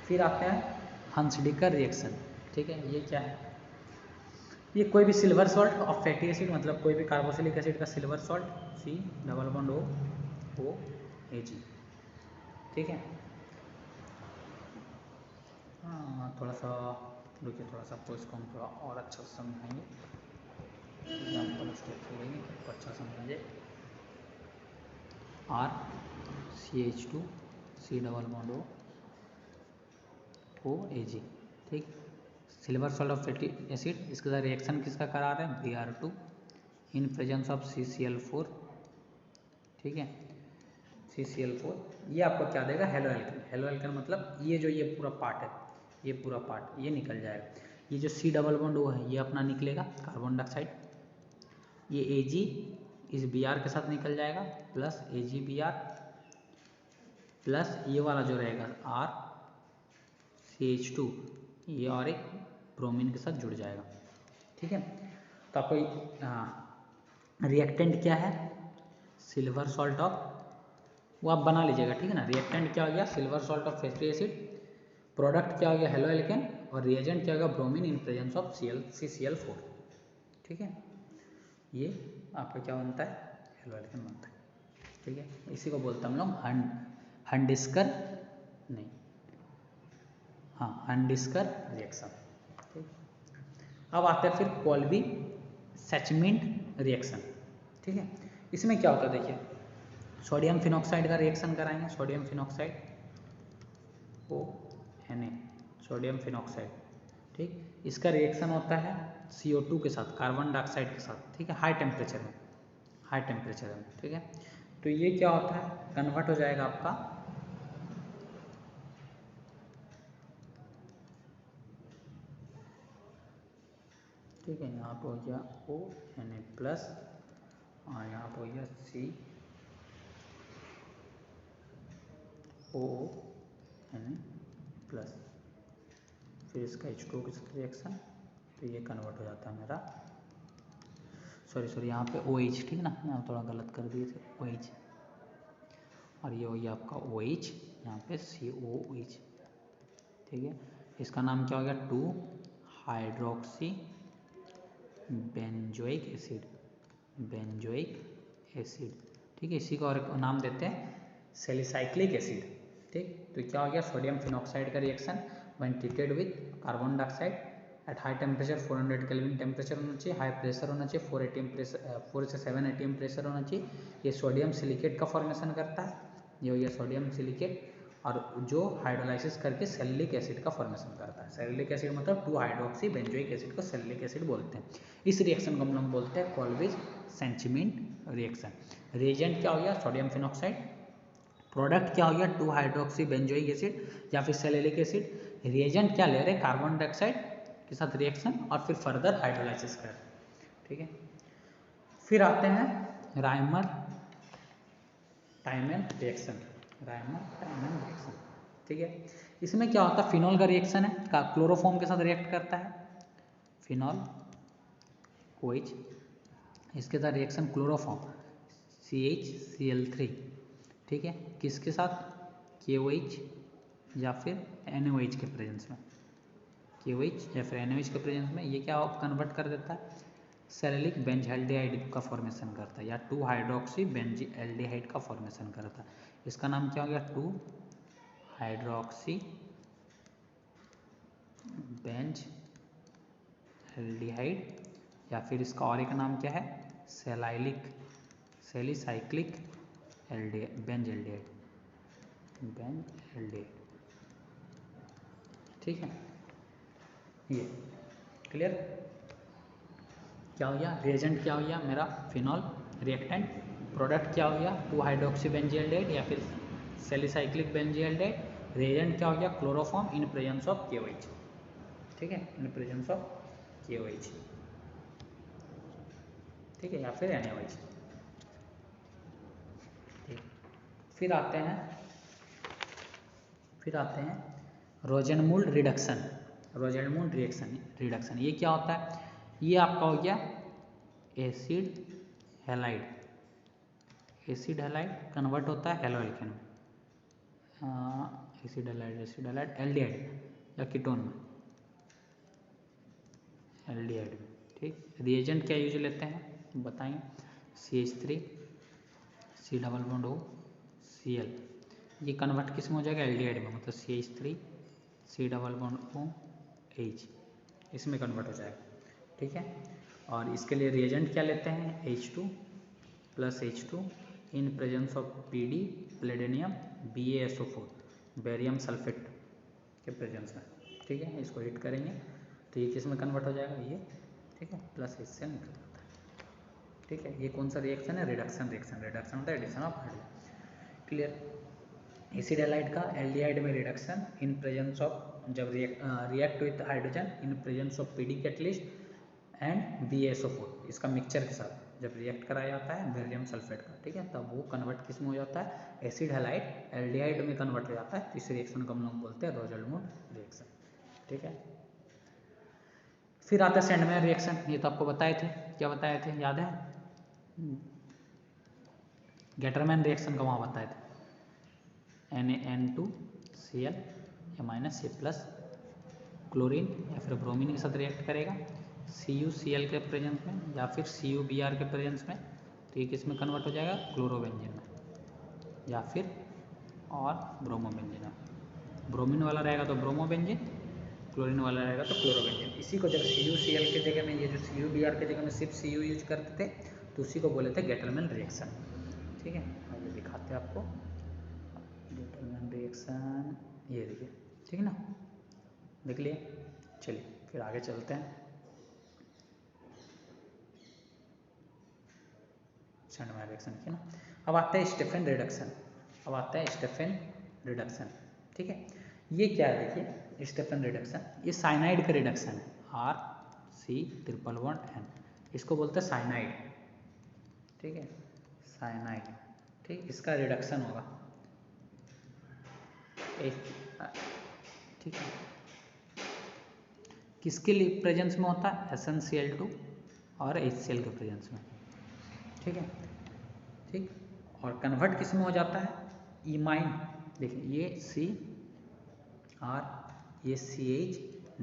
Speaker 1: फिर आते हैं हंसडिकर रिएक्शन, ठीक है। ये क्या है? ये कोई भी silver salt of fatty acid, मतलब कोई भी कार्बोक्सिलिक एसिड का silver salt C double bond O AG, ठीक है। हाँ थोड़ा सा रुकिए, थोड़ा सा आपको इसको हम थोड़ा और अच्छा से समझाएंगे, एग्जाम्पल स्टेप लेंगे तो अच्छा समझेंगे। RCH2 C double bond O AG, ठीक। Silver salt of fatty acid, इसके साथ रिएक्शन किसका करा रहे हैं? Br2 in presence of CCl4, ठीक है। CCl4 ये आपको क्या देगा? Halo alkane. हेलो एल्केन मतलब ये जो ये पूरा पार्ट है, ये पूरा पार्ट ये निकल जाएगा। ये जो C डबल बॉन्ड O है ये अपना निकलेगा कार्बन डाइऑक्साइड, ये Ag इस Br के साथ निकल जाएगा प्लस AgBr प्लस ये वाला जो रहेगा RCH2 ये और एक ब्रोमीन के साथ जुड़ जाएगा, ठीक है। तो आपको रिएक्टेंट क्या है? सिल्वर सॉल्ट ऑफ, वो आप बना लीजिएगा, ठीक है ना। रिएक्टेंट क्या हो गया? Silver salt of fatty acid, product क्या हो गया? हेलो एल्केन, और रिएजेंट क्या होगा? Bromine in presence of CCl4, ठीक है। ये आपका क्या बनता है? हेलो एल्केन बनता है, ठीक है। इसी को बोलते हैं हम लोग हंडिस्कर नहीं, हाँ हंडिस्कर रिएक्शन, ठीक। अब आते हैं फिर कोल्बी सैचमिंट रिएक्शन, ठीक है। इसमें क्या होता है? देखिए सोडियम फिनॉक्साइड का रिएक्शन कराएंगे, sodium phenoxide ONA, sodium phenoxide, ठीक। इसका रिएक्शन होता है CO2 के साथ, कार्बन डाइऑक्साइड के साथ, ठीक है, हाई टेम्परेचर में, हाई टेम्परेचर में, ठीक है। तो ये क्या होता है? कन्वर्ट हो जाएगा आपका ठीक है, यहाँ पर हो गया ONA प्लस और यहाँ पर हो गया COONA प्लस, फिर इसका H2O के साथ रिएक्शन, तो ये कन्वर्ट हो जाता है मेरा, सॉरी यहाँ पे OH, ठीक ना, मैं थोड़ा गलत कर दिए थे, OH, और ये हो गया आपका OH, यहाँ पे COOH, ठीक है। इसका नाम क्या हो गया? 2 hydroxy benzoic acid, benzoic acid, ठीक है। इसी को और नाम देते हैं सैलिसाइक्लिक एसिड, ठीक। तो क्या हो गया? सोडियम फिनॉक्साइड का reaction when treated with carbon dioxide at high temperature 400 kelvin temperature होना चाहिए, हाई प्रेशर होना चाहिए, 4 से 7 ATM प्रेशर होना चाहिए। ये सोडियम सिलिकेट का फॉर्मेशन करता है, ये हो गया सोडियम सिलिकेट, और जो हाइड्रोलाइसिस करके सेलिक एसिड का फॉर्मेशन करता है। सेलिक एसिड मतलब 2 हाइड्रोक्सी बेंजोइक एसिड को सेलिक एसिड बोलते हैं। इस रिएक्शन को हम लोग बोलते हैं कोल्विज सैचमिंट रिएक्शन। रिएजेंट क्या हो गया? सोडियम फिनॉक्साइड, प्रोडक्ट क्या हो गया? 2 हाइड्रोक्सी बेंजोइक एसिड या फिर सेलिक एसिड। रिएजेंट क्या ले रहे हैं? कार्बन डाइऑक्साइड के साथ रिएक्शन और फिर फर्दर हाइड्रोलाइसिस कर, ठीक है। फिर आते हैं राइमर टाइमन रिएक्शन, राइमर टाइमन रिएक्शन, ठीक है। इसमें क्या होता है? फिनॉल का रिएक्शन है, का क्लोरोफॉर्म के साथ रिएक्ट करता है, फिनॉल OH, इसके साथ रिएक्शन क्लोरोफॉर्म CHCl3, ठीक है। किसके साथ? KOH या फिर NaOH के प्रेजेंस में, KOH या फिर NaOH के प्रेजेंस में ये क्या कन्वर्ट कर देता है? सेरिलिक बेंजल्डिहाइड का फॉर्मेशन करता है, या 2 हाइड्रोक्सी बेंजल्डिहाइड का फॉर्मेशन करता है। इसका नाम क्या हो गया? 2 हाइड्रोक्सी बेंजल्डिहाइड, या फिर इसका और एक नाम क्या है? सैलिसाइक्लिक बेंजल्डिहाइड, ठीक है। ये क्लियर? क्या हो गया? रिएजेंट क्या हो गया मेरा? फिनॉल, रिएक्टेंट, प्रोडक्ट क्या हो गया? 2 हाइड्रोक्सी बेंजल्डिहाइड या फिर सैलिसाइक्लिक बेंजल्डिहाइड। रिएजेंट क्या हो गया? Chloroform in presence of KOH, ठीक है, इन प्रेजेंस ऑफ KOH, ठीक है, या फिर NaOH, ठीक। फिर आते हैं रोजेनमूल्ड रिडक्शन, रोजेनमूल्ड रिडक्शन ये क्या होता है? ये आपका हो गया acid halide, acid halide convert होता है एलो एल्केन में, एसिड हैलाइड एल्डिहाइड या कीटोन में, एल्डिहाइड में। ठीक, रिएजेंट क्या यूज लेते हैं बताएंगे, CH3 C double bond O Cl, ये कन्वर्ट किस में हो जाएगा एल्डिहाइड में, मतलब CH3 C double bond O H, इसमें कन्वर्ट हो जाएगा। ठीक है, और इसके लिए रिएजेंट क्या लेते हैं H2 plus H2 in presence of PD प्लेडेनियम BaSO4 barium sulphate के प्रेजेंस में। ठीक है, इसको हिट करेंगे तो ये किस में कन्वर्ट हो जाएगा ये, ठीक है, प्लस H से निकल जाता है। ठीक है, ये कौन सा रिएक्शन है, रिडक्शन रिएक्शन, रिडक्शन होता है addition of hydrogen. Clear. Acid halide का एल्डिहाइड में रिडक्शन इन प्रेजेंस ऑफ, जब react with hydrogen in presence of PD catalyst and BaSO4, इसका मिक्सचर के साथ जब रिएक्ट कराया जाता है बेरियम सल्फेट का, ठीक है, तब वो कन्वर्ट किस में हो जाता है, एसिड हैलाइड एल्डिहाइड में कन्वर्ट हो जाता है। तो इस रिएक्शन को हम लोग बोलते हैं रोजरलमूड रिएक्शन। ठीक है, फिर आता है सैंडमेयर रिएक्शन, ये तो आपको बताए थे, क्या बताए थे याद है, गेटरमैन रिएक्शन का वहाँ बताए थे, NaN2Cl या माइनस C प्लस क्लोरीन या फिर ब्रोमीन के साथ रिएक्ट करेगा CuCl के प्रेजेंस में या फिर CuBr के प्रेजेंस में, तो ये किस में कन्वर्ट हो जाएगा क्लोरोबेंजीन में या फिर और ब्रोमोबेंजीन में। ब्रोमीन वाला रहेगा तो ब्रोमोबेंजीन, क्लोरीन वाला रहेगा तो क्लोरोबेंजीन। इसी को जब CuCl के जगह में, ये जो CuBr के जगह में सिर्फ Cu यूज करते थे, तो उसी को बोले थे गेटरमैन रिएक्शन। ठीक है, आइए दिखाते हैं आपको गेटरमैन रिएक्शन, ये देखिए, ठीक है ना, देख लिए। चलिए फिर आगे चलते हैं, सैंडमेयर रिएक्शन है ना। अब आता है स्टेफेन रिडक्शन, अब आता है स्टेफेन रिडक्शन। ठीक है, ये क्या है देखिए, स्टेफेन रिडक्शन ये साइनाइड का रिडक्शन है, R⁻⁻N, इसको बोलते हैं साइनाइड। ठीक है, साइनाइड, ठीक, इसका रिडक्शन होगा। ठीक है, किसके लिए प्रेजेंस में होता है, SnCl2 और HCl के प्रेजेंस में। ठीक है, ठीक, और कन्वर्ट किस में हो जाता है, इमाइन, देखिए ये CR, ये CH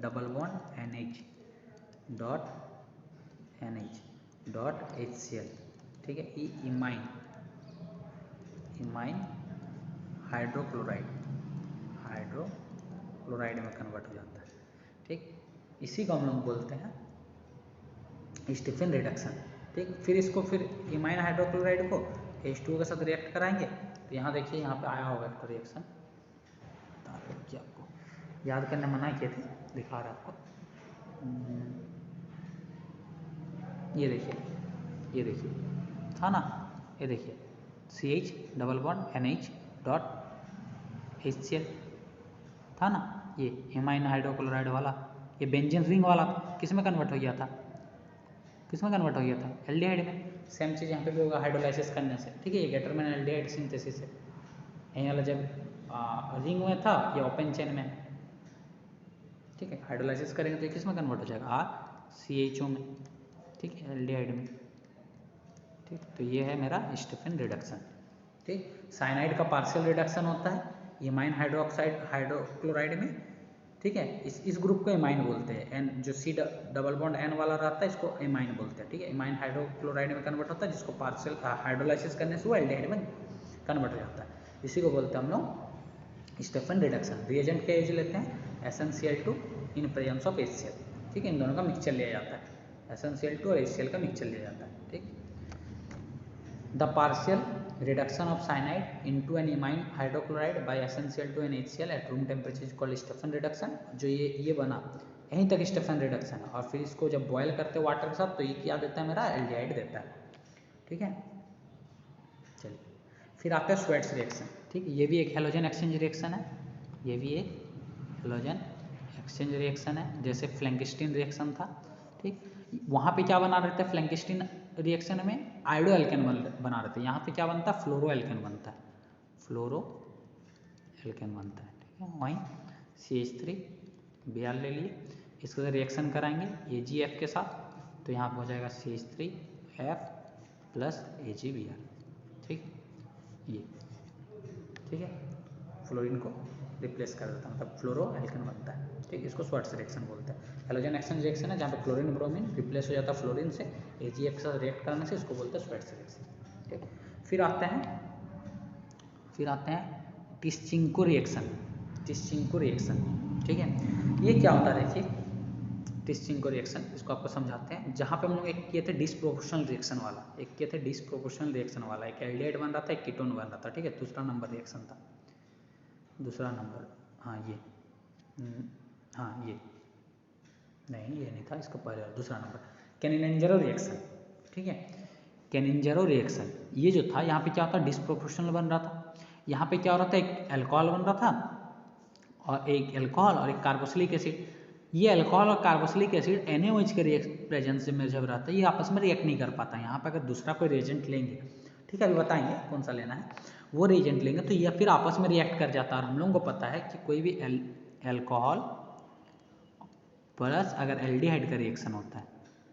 Speaker 1: double bond NH dot HCl। ठीक है, ये इमाइन, इमाइन हाइड्रोक्लोराइड में कन्वर्ट हो जाता है। ठीक, इसी को हम लोग बोलते हैं स्टेफेन रिडक्शन। ठीक, फिर इसको फिर इमाइन हाइड्रोक्लोराइड को H2O के साथ रिएक्ट कराएंगे, तो यहाँ देखिए, यहाँ पे आया होगा एक रिएक्शन, कि आपको याद करने मना किए थे, दिखा रहा आपको, ये देखिए था ना, ये देखिए CH double bond NH dot HCl था ना, ये इमाइन हाइड्रोक्लोराइड वाला, ये बेंजीन रिंग वाला किस में कन्वर्ट हो गया था, किस में कन्वर्ट हो गया था, एल्डिहाइड में। सेम चीज़ यहाँ पे भी होगा हाइड्रोलाइसिस करने से। ठीक है, ये गेटरमैन एल्डिहाइड सिंथेसिस है, यहीं वाला जब रिंग में था, ये ओपन चेन में। ठीक है, हाइड्रोलाइसिस करेंगे तो ये किस में कन्वर्ट हो जाएगा, RCHO में। ठीक है, एल्डिहाइड में। ठीक, तो ये है मेरा स्टेफेन रिडक्शन। ठीक, साइनाइड का पार्शियल रिडक्शन होता है इमाइन हाइड्रोक्साइड हाइड्रोक्लोराइड में। ठीक है, इस ग्रुप को इमाइन बोलते हैं, एन जो C डबल बॉन्ड N वाला रहता है, इसको इमाइन बोलते हैं। ठीक है, इमाइन हाइड्रोक्लोराइड में कन्वर्ट होता है, जिसको पार्शियल हाइड्रोलाइसिस करने से वो एल्डिहाइड में कन्वर्ट हो जाता है। इसी को बोलते हैं हम लोग स्टेफेन रिडक्शन। रिएजेंट क्या यूज लेते हैं, SnCl2 in presence of HCl। ठीक है, इन दोनों का मिक्सचर लिया जाता है, SnCl2 और HCl का मिक्सचर लिया जाता है। ठीक, the partial reduction of cyanide into an imine hydrochloride by SnCl2 and HCl at room temperature is called Stephen reduction. जो ये बना, यहीं तक स्टेफेन रिडक्शन है, और फिर इसको जब बॉयल करते हैं वाटर के साथ, तो ये क्या देता है, मेरा एल्डिहाइड देता है। ठीक है, चलिए फिर आता है स्वेट्स रिएक्शन। ठीक, ये भी एक हेलोजन एक्सचेंज रिएक्शन है, ये भी एक हेलोजन एक्सचेंज रिएक्शन है, जैसे फ्लैंकस्टीन रिएक्शन था। ठीक, वहाँ पे क्या बना रहे थे, फ्लैंकस्टीन रिएक्शन में आयोडो एल्केन बना रहे थे, यहाँ पे क्या बनता है, फ्लोरो एल्केन बनता है, फ्लोरो एल्केन बनता है। ठीक है, वहीं CH3Br ले लिए, इसको रिएक्शन कराएंगे AgF के साथ, तो यहाँ पे हो जाएगा CH3F प्लस AgBr। ठीक, ये ठीक है, फ्लोरीन को रिप्लेस कर देता है, मतलब फ्लोरो एल्केन बनता है। ठीक, इसको श्वार्ट्ज रिएक्शन बोलते हैं। हेलोजन एक्सचेंज रिएक्शन है जहाँ पे क्लोरीन ब्रोमीन रिप्लेस हो जाता है फ्लोरीन से, Ag के साथ रिएक्ट करने से, इसको बोलते हैं श्वार्ट्ज रिएक्शन। ठीक, फिर आते हैं टिस्चिंको रिएक्शन। टिस्चिंको रिएक्शन, ठीक है, ये क्या होता है देखिए, टिस्चिंको रिएक्शन इसको आपको समझाते हैं। जहाँ पे हम लोग एक किए थे डिसप्रोपोर्शनल रिएक्शन वाला, एक एल्डिहाइड बन रहा था, एक कीटोन बन रहा था। ठीक है, दूसरा नंबर रिएक्शन था, दूसरा नंबर, हाँ ये, हाँ ये नहीं, ये नहीं था, इसका पहले दूसरा नंबर कैनिंजरो रिएक्शन। ठीक है, कैनिंजरो रिएक्शन ये जो था, यहाँ पे क्या होता है, डिसप्रोपोर्शनल बन रहा था। यहाँ पे क्या हो रहा था, एक अल्कोहल बन रहा था, और एक अल्कोहल और एक कार्बोक्सिलिक एसिड। ये अल्कोहल और कार्बोक्सिलिक एसिड NaOH के प्रेजेंस में जब रहता है, ये आपस में रिएक्ट नहीं कर पाता। यहाँ पे अगर दूसरा कोई रिएजेंट लेंगे, ठीक है, अभी बताएंगे कौन सा लेना है, वो रिएजेंट लेंगे तो ये फिर आपस में रिएक्ट कर जाता है। और हम लोगों को पता है कि कोई भी अल्कोहल प्लस अगर एल्डिहाइड का रिएक्शन होता है,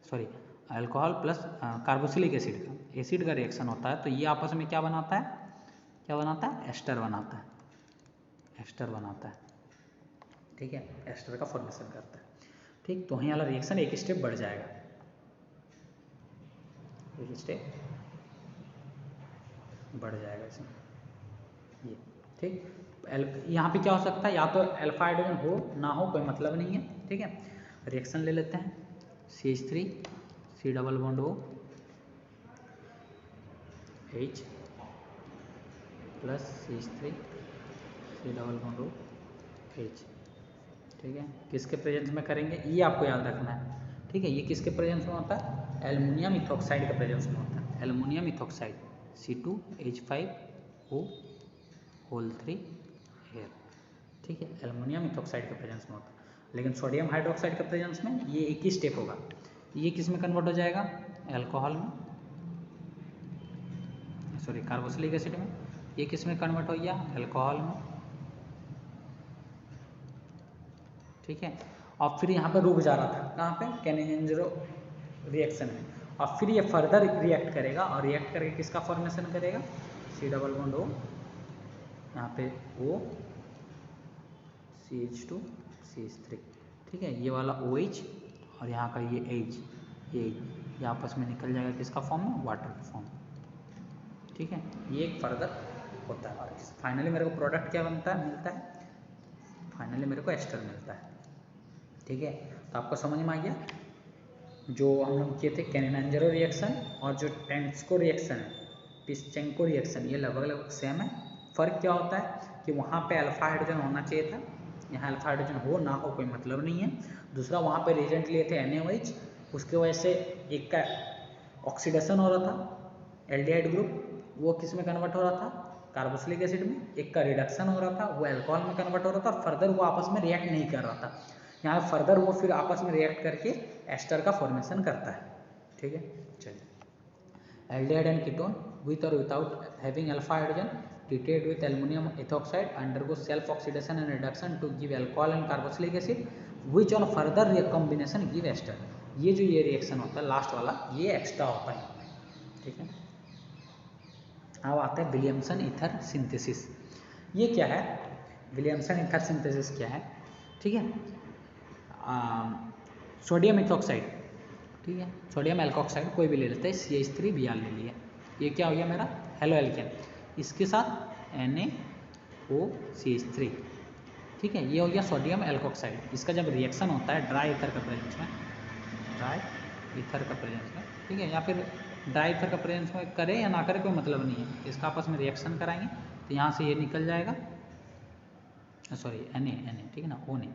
Speaker 1: sorry alcohol plus carboxylic acid का रिएक्शन होता है, तो ये आपस में क्या बनाता है, एस्टर बनाता है, ठीक है, एस्टर का फॉर्मेशन करता है। ठीक, तो यहाँ वाला रिएक्शन एक स्टेप बढ़ जाएगा, एक स्टेप बढ़ जाएगा इसमें ये। ठीक, यहाँ पे क्या हो सकता है, या तो अल्फा हाइड्रोजन हो ना हो कोई मतलब नहीं है। ठीक है, रिएक्शन ले लेते हैं, CH3 C double bond O H plus CH3 C double bond O H। ठीक है, किसके प्रेजेंस में करेंगे, ये आपको याद रखना है। ठीक है, ये किसके प्रेजेंस में होता है, एल्युमिनियम इथॉक्साइड के प्रेजेंस में होता है। एल्युमिनियम इथॉक्साइड C2H5O होल 3 एयर। ठीक है, एल्युमिनियम इथॉक्साइड के प्रेजेंस में होता है। लेकिन सोडियम हाइड्रोक्साइड के प्रेजेंस में ये एक ही स्टेप होगा, ये किस में कन्वर्ट हो जाएगा, अल्कोहल में, सॉरी कार्बोक्सिलिक एसिड में। ये किस में कन्वर्ट हो गया, अल्कोहल में। ठीक है, और फिर यहाँ पे रुक जा रहा था, कहाँ पे, कैनिंजरो रिएक्शन में, और फिर ये फर्दर रिएक्ट करेगा, और रिएक्ट करके किसका फॉर्मेशन करेगा, C डबल बॉन्ड O, यहाँ पे O CH2 CH3। ठीक है, ये वाला OH और यहाँ का ये H, ये आपस में निकल जाएगा किसका फॉर्म में, वाटर के फॉर्म। ठीक है, ये एक फर्दर होता है, और फाइनली मेरे को प्रोडक्ट क्या मिलता है, फाइनली मेरे को एस्टर मिलता है। ठीक है, तो आपको समझ में आ गया, जो हम लोग किए थे कैनिंजरो रिएक्शन और जो टेंस्को रिएक्शन है, टिस्चेंको रिएक्शन, ये लगभग सेम है। फ़र्क क्या होता है कि वहाँ पे अल्फा हाइड्रोजन होना चाहिए था, यहाँ अल्फा हाइड्रोजन हो ना हो कोई मतलब नहीं है। दूसरा, वहाँ पे रिएजेंट लिए थे NaOH, उसके वजह से एक का ऑक्सीडेशन हो रहा था, एल्डिहाइड ग्रुप, वो किस में कन्वर्ट हो रहा था, कार्बोक्सिलिक एसिड में। एक का रिडक्शन हो रहा था, वो अल्कोहल में कन्वर्ट हो रहा था, और फर्दर वो आपस में रिएक्ट नहीं कर रहा था। यहाँ फर्दर वो फिर आपस में रिएक्ट करके एस्टर का फॉर्मेशन करता है। ठीक है, चलिए, एल्डिहाइड एंड कीटोन विथ और without having alpha hydrogen treated with aluminum ethoxide undergo self oxidation and reduction to give alcohol and carboxylic acid which on further combination give ester। ये जो ये रिएक्शन होता है लास्ट वाला, ये extra होता है। ठीक है, अब आता है विलियमसन ईथर सिंथेसिस। ये क्या है, विलियमसन ईथर सिंथेसिस क्या है, ठीक है, सोडियम इथॉक्साइड, ठीक है, सोडियम एल्कोक्साइड कोई भी ले लेते हैं, CH3Br ले लिया, ये क्या हो गया मेरा, हेलो एल्केन, इसके साथ NaOCH3। ठीक है, ये हो गया सोडियम एल्कोक्साइड। इसका जब रिएक्शन होता है ड्राई ईथर का प्रेजेंस में, ठीक है, या फिर ड्राई ईथर का प्रेजेंस में करे या ना करे कोई मतलब नहीं है, इसका आपस में रिएक्शन कराएंगे तो यहाँ से ये निकल जाएगा, सॉरी Na, ठीक है ना, O नहीं,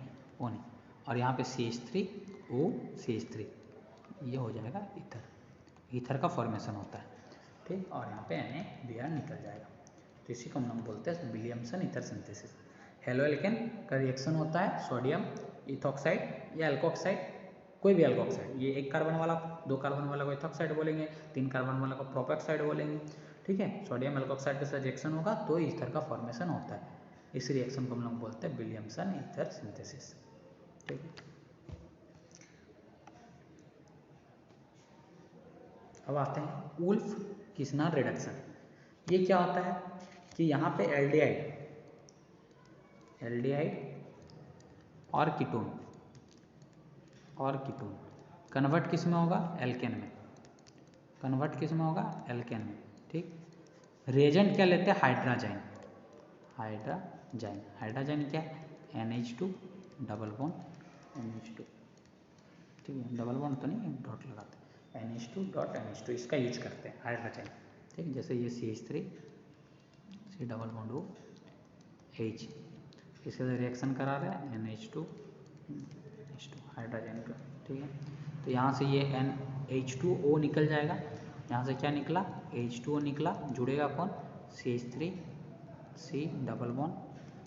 Speaker 1: और यहाँ पे CH3OCH3, ये हो जाएगा ईथर का फॉर्मेशन होता है। ठीक, और यहाँ पे NaBr निकल जाएगा, तो इसी को हम लोग बोलते हैं Williamson ether synthesis. Halo alkane का रिएक्शन होता है सोडियम इथॉक्साइड या एल्कोक्साइड, कोई भी एल्कोक्साइड, ये 1 कार्बन वाला, 2 कार्बन वाला को इथॉक्साइड बोलेंगे, 3 कार्बन वाला को प्रोपेक्साइड बोलेंगे। ठीक है, सोडियम एल्कोक्साइड के साथ रिएक्शन होगा तो ईथर का फॉर्मेशन होता है, इस रिएक्शन को हम लोग बोलते हैं विलियमसन ईथर सिंथेसिस। ठीक है, अब आते हैं वुल्फ किस्नर रिडक्शन। ये क्या होता है कि यहाँ पे एल्डिहाइड और कीटोन कन्वर्ट किस में होगा, एल्केन में, में, ठीक। रिएजेंट क्या लेते हैं, हाइड्रोजन क्या है, NH2 डबल बॉन्ड NH2, ठीक है, डबल बॉन्ड तो नहीं, डॉट लगाते हैं, NH2 इसका यूज करते हैं हाइड्रोजन, ठीक। जैसे ये CH3 double bond O H, इसके साथ रिएक्शन करा रहे हैं NH2 हाइड्रोजन का, ठीक है। तो यहाँ से ये NH2O निकल जाएगा, यहाँ से क्या निकला, H2O निकला, जुड़ेगा कौन, CH3 C double bond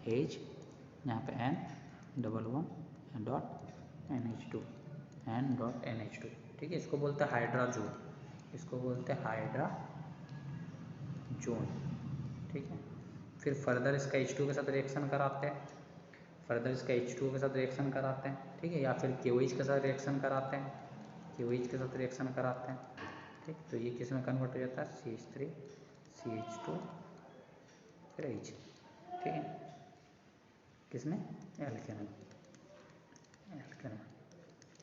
Speaker 1: H, यहाँ पे N double bond dot NH2 ठीक है। इसको बोलते हैं हाइड्राजोन, ठीक है। फिर फर्दर इसका H2 के साथ रिएक्शन कराते हैं, ठीक है, या फिर KOH के साथ रिएक्शन कराते हैं, ठीक। तो ये किस में कन्वर्ट हो जाता है, CH3 CH2 फिर H, ठीक है, किसमें, एल्केन में,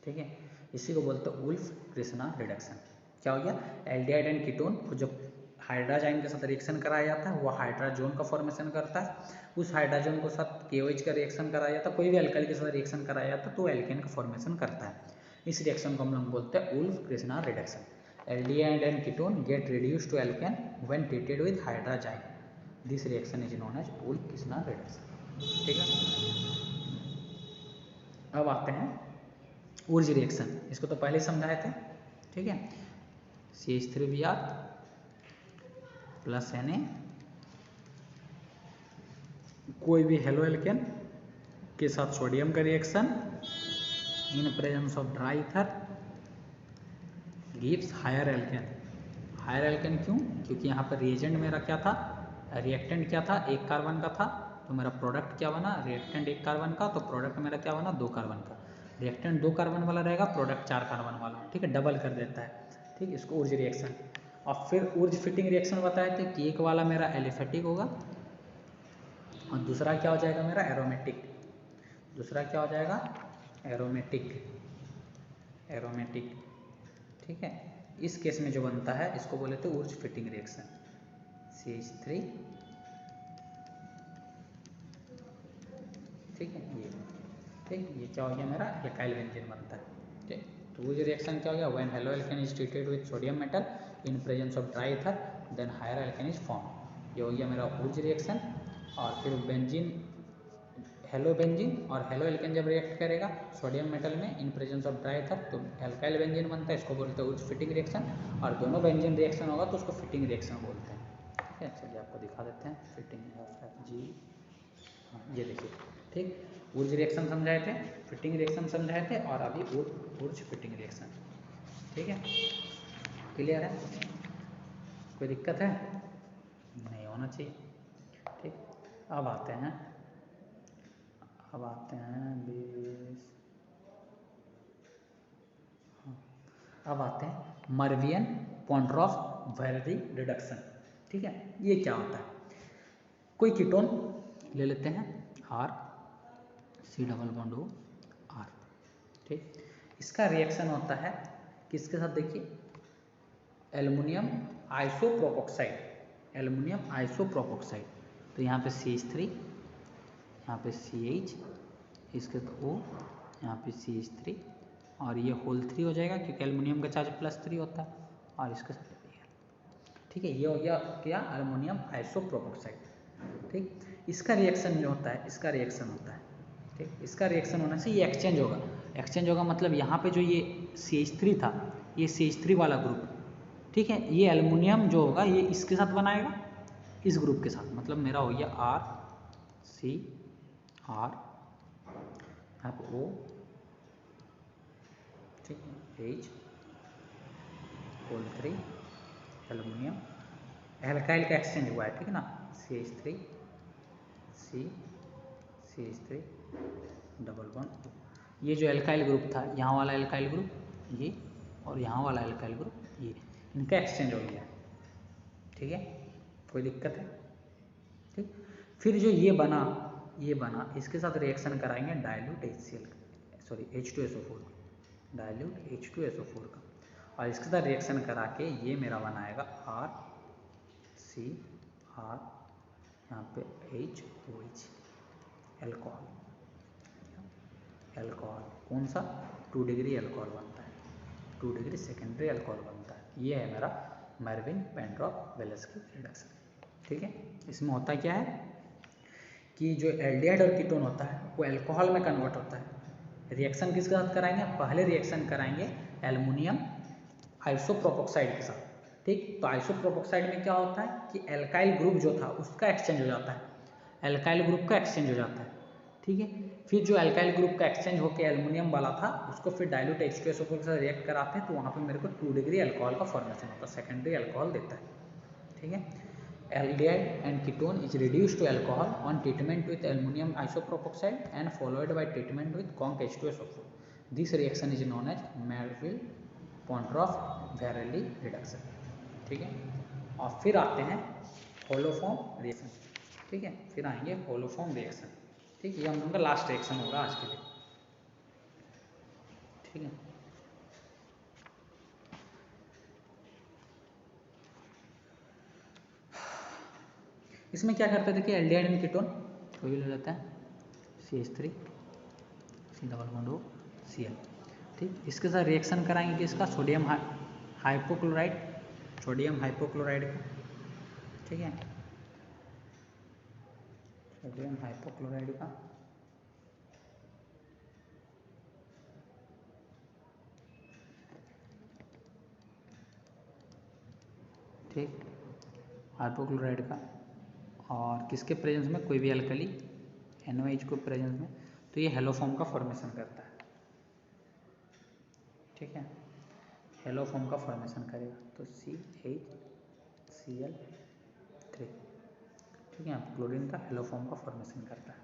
Speaker 1: ठीक है। इसी को बोलते हैं वुल्फ क्रिस्ना रिडक्शन। क्या हो गया, एल्डिहाइड एंड कीटोन को जब हाइड्रोजन के साथ रिएक्शन कराया जाता है, वो हाइड्राजोन का फॉर्मेशन करता है, उस हाइड्रोजन को साथ KOH का रिएक्शन कराया जाता है, कोई भी अल्काइल के साथ रिएक्शन कराया जाता है तो एल्केन का फॉर्मेशन करता है। इस रिएक्शन को हम लोग बोलते हैं Wolff Kishner reduction. Aldehyde and ketone get reduced to alkane when treated with hydrogen, this reaction is known as Wolff Kishner reduction, ठीक है। अब आते हैं उर्ज रिएक्शन, इसको तो पहले समझाए थे, ठीक है। CH3Br प्लस Na, कोई भी हेलो एल्केन के साथ सोडियम का reaction in presence of dry ether gives higher alkane. क्यों, क्योंकि यहाँ पर रिएजेंट मेरा क्या था, रिएक्टेंट क्या था, 1 कार्बन का था, तो मेरा प्रोडक्ट क्या बना, रिएक्टेंट 1 कार्बन का, तो प्रोडक्ट मेरा क्या बना, 2 कार्बन का। रिएक्टेंट 2 कार्बन वाला रहेगा, प्रोडक्ट 4 कार्बन वाला, ठीक है, डबल कर देता है, ठीक। इसको ऊर्ज रिएक्शन। और फिर ऊर्ज फिटिंग रिएक्शन बताए थे कि एक वाला मेरा एलिफेटिक होगा और दूसरा क्या हो जाएगा मेरा, एरोमेटिक। एरोमेटिक, ठीक है। इस केस में जो बनता है इसको बोले तो ऊर्ज फिटिंग रिएक्शन, CH3, ठीक है, ये, ठीक, ये क्या हो गया मेरा, एल्काइल बेंजीन बनता है, ठीक। तो ऊर्ज रिएक्शन क्या हो गया, when halo alkane is treated with sodium metal in presence of dry ether then higher alkane is form, ये हो गया मेरा ऊर्ज रिएक्शन। और फिर बेंजीन, हेलो बेंजीन और हेलो एल्केन जब रिएक्ट करेगा सोडियम मेटल में in presence of dry ether तो एल्काइल बेंजीन बनता है, इसको बोलते हैं ऊर्ज फिटिंग रिएक्शन। और दोनों बेंजीन रिएक्शन होगा तो उसको फिटिंग रिएक्शन बोलते हैं, ठीक है। चलिए आपको दिखा देते हैं फिटिंग FFG, हाँ ये देखिए, ठीक। ऊर्ज रिएक्शन समझाए थे, फिटिंग रिएक्शन समझाए थे, और अभी ऊर्ज फिटिंग रिएक्शन, ठीक है। क्लियर है, कोई दिक्कत है, नहीं होना चाहिए, ठीक। अब आते हैं अब आते हैं मर्वियन पॉन्ट्रॉफ-वेररी रिडक्शन, ठीक है। ये क्या होता है, कोई कीटोन ले लेते हैं R C double bond O R, ठीक। इसका रिएक्शन होता है किसके साथ, देखिए, एल्युमिनियम आइसोप्रोपोक्साइड, तो यहाँ पे CH3, यहाँ पे CH, इसके तो O, यहाँ पे CH3 और ये होल 3 हो जाएगा क्योंकि एल्युमिनियम का चार्ज +3 होता है, और इसके साथ, ठीक है, ये हो गया क्या, एल्युमिनियम आइसोप्रोपोक्साइड, ठीक। इसका रिएक्शन जो होता है, ठीक, इसका रिएक्शन होना से ये एक्सचेंज होगा, मतलब यहाँ पे जो ये CH3 था, ये CH3 वाला ग्रुप, ठीक है, ये एल्युमिनियम जो होगा ये इसके साथ बनाएगा, इस ग्रुप के साथ, मतलब मेरा हो गया R C R, यहाँ पे O, ठीक है, H होल 3 एल्युमिनियम, एल्काइल का एक्सचेंज हुआ है, ठीक है ना, CH3 C CH3 double bond, ये जो एल्काइल ग्रुप था, यहाँ वाला एल्काइल ग्रुप ये, और यहाँ वाला एल्काइल ग्रुप ये, इनका एक्सचेंज हो गया, ठीक है। कोई दिक्कत है? ठीक, फिर जो ये बना इसके साथ रिएक्शन कराएंगे डाइल्यूट H2SO4, डाइल्यूट H2SO4 का, और इसके साथ रिएक्शन करा के ये मेरा बनाएगा RCr, यहाँ पे HOH, एल्कोहल। कौन सा? 2 डिग्री एल्कोहल बनता है, 2 डिग्री सेकेंडरी एल्कोहल बनता है। ये है मेरा मेरविन पेंड्रॉप वेलेस्की रिडक्शन। ठीक है, इसमें होता क्या है कि जो एल्डिहाइड और कीटोन होता है वो अल्कोहल में कन्वर्ट होता है। रिएक्शन किसके साथ कराएंगे? पहले रिएक्शन कराएंगे एल्युमिनियम आइसोप्रोपोक्साइड के साथ। ठीक, तो आइसोप्रोपोक्साइड में क्या होता है कि एल्काइल ग्रुप जो था उसका एक्सचेंज हो जाता है, एल्काइल ग्रुप का एक्सचेंज हो जाता है। ठीक है, फिर जो एल्काइल ग्रुप का एक्सचेंज होकर एल्युमिनियम वाला था उसको फिर डाइल्यूट H2SO4 के साथ रिएक्ट कराते हैं, तो वहाँ पे मेरे को 2 डिग्री अल्कोहल का फॉर्मेशन होता है, सेकेंडरी अल्कोहल देता है। ठीक है, aldehyde and ketone is reduced to alcohol on treatment with aluminium isopropoxide and followed by treatment with conc H2SO4। This reaction is known as Meerwein Ponndorf वेलेस्की reduction. ठीक है, और फिर आते हैं होलोफॉर्म रिएक्शन। ठीक है, फिर आएंगे होलोफॉर्म रिएक्शन। ठीक, ये हम लोगों का लास्ट रिएक्शन होगा आज के लिए। ठीक है, इसमें क्या करते थे कि एल्डिहाइड एंड कीटोन कोई भी ले लेता है, CH3 C+Cl। ठीक, इसके साथ रिएक्शन कराएंगे किसका? सोडियम हाइपोक्लोराइड का। ठीक है, सोडियम हाइपोक्लोराइड का। ठीक, हाइपोक्लोराइड का, और किसके प्रेजेंस में? कोई भी अल्कली NOH को प्रेजेंस में, तो ये हेलोफॉर्म का फॉर्मेशन करता है। ठीक है, हेलोफॉर्म का फॉर्मेशन करेगा, तो CHCl3। ठीक है, क्लोरीन का हेलोफॉर्म का फॉर्मेशन करता है।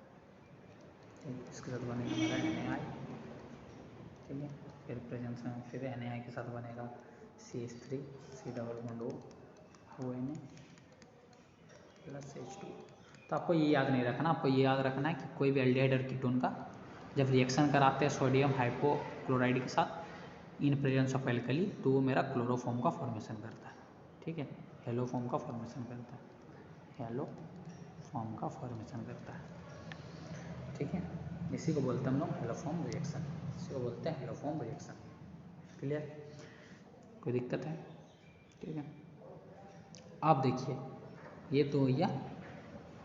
Speaker 1: ठीक, इसके साथ बनेगा हमारा Na। ठीक है, फिर प्रेजेंस में फिर Na के साथ बनेगा CH3 C+O ONA plus H2। तो आपको ये याद नहीं रखना, आपको ये याद रखना है कि कोई भी एल्डिहाइड और कीटोन का जब रिएक्शन कराते हैं सोडियम हाइपोक्लोराइड के साथ इन प्रेजेंस ऑफ एल्कली, तो वो मेरा क्लोरोफॉर्म का फॉर्मेशन करता है। ठीक है, हेलोफॉर्म का फॉर्मेशन करता है, हेलोफॉर्म का फॉर्मेशन करता है। ठीक है, इसी को बोलते हैं हम लोग हेलोफॉर्म रिएक्शन, इसी को बोलते हैं हेलोफॉर्म रिएक्शन। क्लियर? कोई दिक्कत है? ठीक है, आप देखिए ये तो या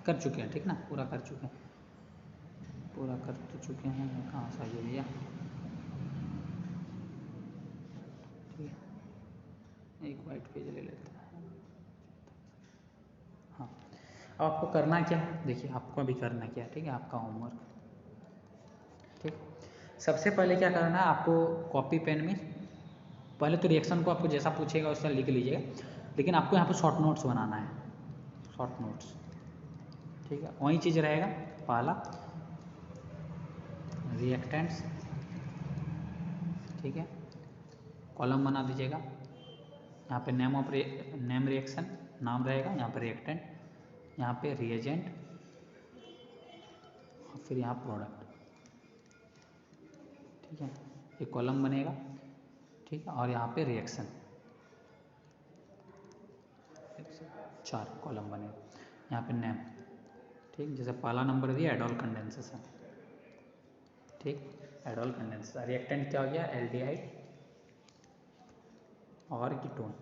Speaker 1: कर चुके हैं, ठीक ना, पूरा कर चुके हैं, पूरा कर तो चुके हैं। कहाँ से आइए भैया? ठीक है, एक वाइट पेज ले लेते हैं। हाँ, अब आपको करना क्या है? देखिए आपको अभी करना क्या है, ठीक है, आपका होमवर्क। ठीक, सबसे पहले क्या करना है आपको, कॉपी पेन में पहले तो रिएक्शन को आपको जैसा पूछेगा वैसा लिख लीजिएगा, लेकिन आपको यहाँ पे शॉर्ट नोट्स बनाना है, शॉर्ट नोट्स। ठीक है, वही चीज़ रहेगा। पहला रिएक्टेंट्स, ठीक है, कॉलम बना दीजिएगा। यहाँ पे नेम रिएक्शन नाम रहेगा, यहाँ पे रिएक्टेंट, यहाँ पे रिएजेंट, और फिर यहाँ प्रोडक्ट। ठीक है, एक कॉलम बनेगा। ठीक है, और यहाँ पे रिएक्शन, 4 कॉलम बनेगा। यहाँ पे नेम, ठीक, जैसे पहला नंबर दिया एडॉल कंडेंसेशन। ठीक, एडॉल कंडेंसेशन। रिएक्टेंट क्या हो गया? एल्डिहाइड और ketone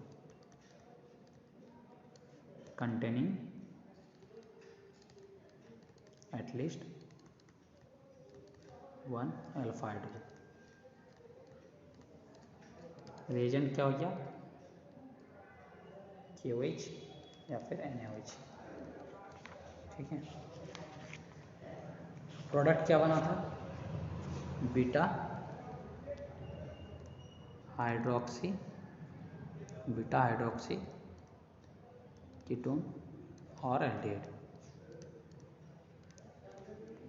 Speaker 1: containing at least 1 alpha hydrogen. Reagent क्या हो गया? KOH या फिर NaOH। ठीक है, प्रोडक्ट क्या बना था? बीटा हाइड्रोक्सी कीटोन और एल्डिहाइड।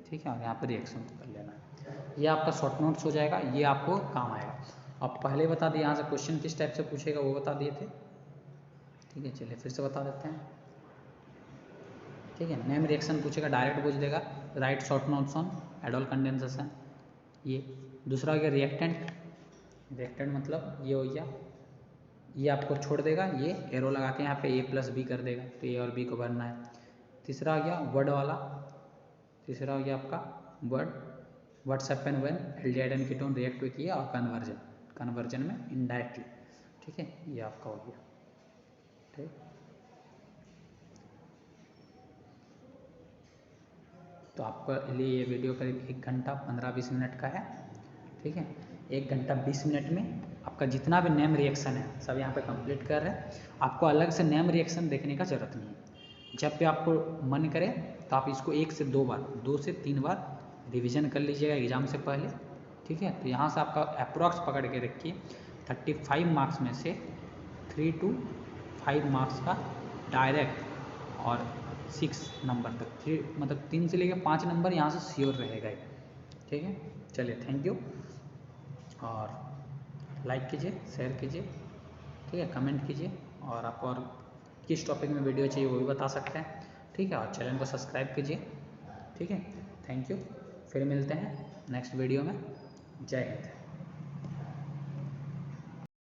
Speaker 1: ठीक है, और यहाँ पर रिएक्शन कर लेना है। ये आपका शॉर्ट नोट्स हो जाएगा, ये आपको काम आएगा। अब पहले बता दिए यहाँ से क्वेश्चन किस टाइप से पूछेगा वो बता दिए थे। ठीक है, चलिए फिर से बता देते हैं। ठीक है। नेम रिएक्शन पूछेगा, डायरेक्ट पूछ देगा, right short notes on Adol condensation. ये दूसरा हो गया रिएक्टेंट। रिएक्टेंट मतलब ये हो गया, ये आपको छोड़ देगा, ये एरो लगा के यहाँ पे A+B कर देगा, तो A और B को भरना है। तीसरा हो गया वर्ड वाला, तीसरा हो गया आपका word, what's happen when aldehyde and ketone react with ये और कन्वर्जन में इनडायरेक्टली। ठीक है, ये आपका हो गया। ठीक, तो आपका लिए ये वीडियो करीब 1 घंटा 15-20 मिनट का है। ठीक है, 1 घंटा 20 मिनट में आपका जितना भी नेम रिएक्शन है सब यहाँ पे कंप्लीट कर रहे हैं। आपको अलग से नेम रिएक्शन देखने का ज़रूरत नहीं है। जब भी आपको मन करे तो आप इसको 1 से 2 बार, 2 से 3 बार रिवीजन कर लीजिएगा एग्ज़ाम से पहले। ठीक है, तो यहाँ से आपका अप्रॉक्स पकड़ के रखिए 35 मार्क्स में से 3 to 5 मार्क्स का डायरेक्ट और 6 नंबर तक, 3 मतलब 3 से लेकर 5 नंबर यहाँ से श्योर रहेगा ही। ठीक है, चलिए थैंक यू, और लाइक कीजिए, शेयर कीजिए, ठीक है, कमेंट कीजिए, और आपको और किस टॉपिक में वीडियो चाहिए वो भी बता सकते हैं। ठीक है, और चैनल को सब्सक्राइब कीजिए। ठीक है, थैंक यू, फिर मिलते हैं नेक्स्ट वीडियो में। जय हिंद।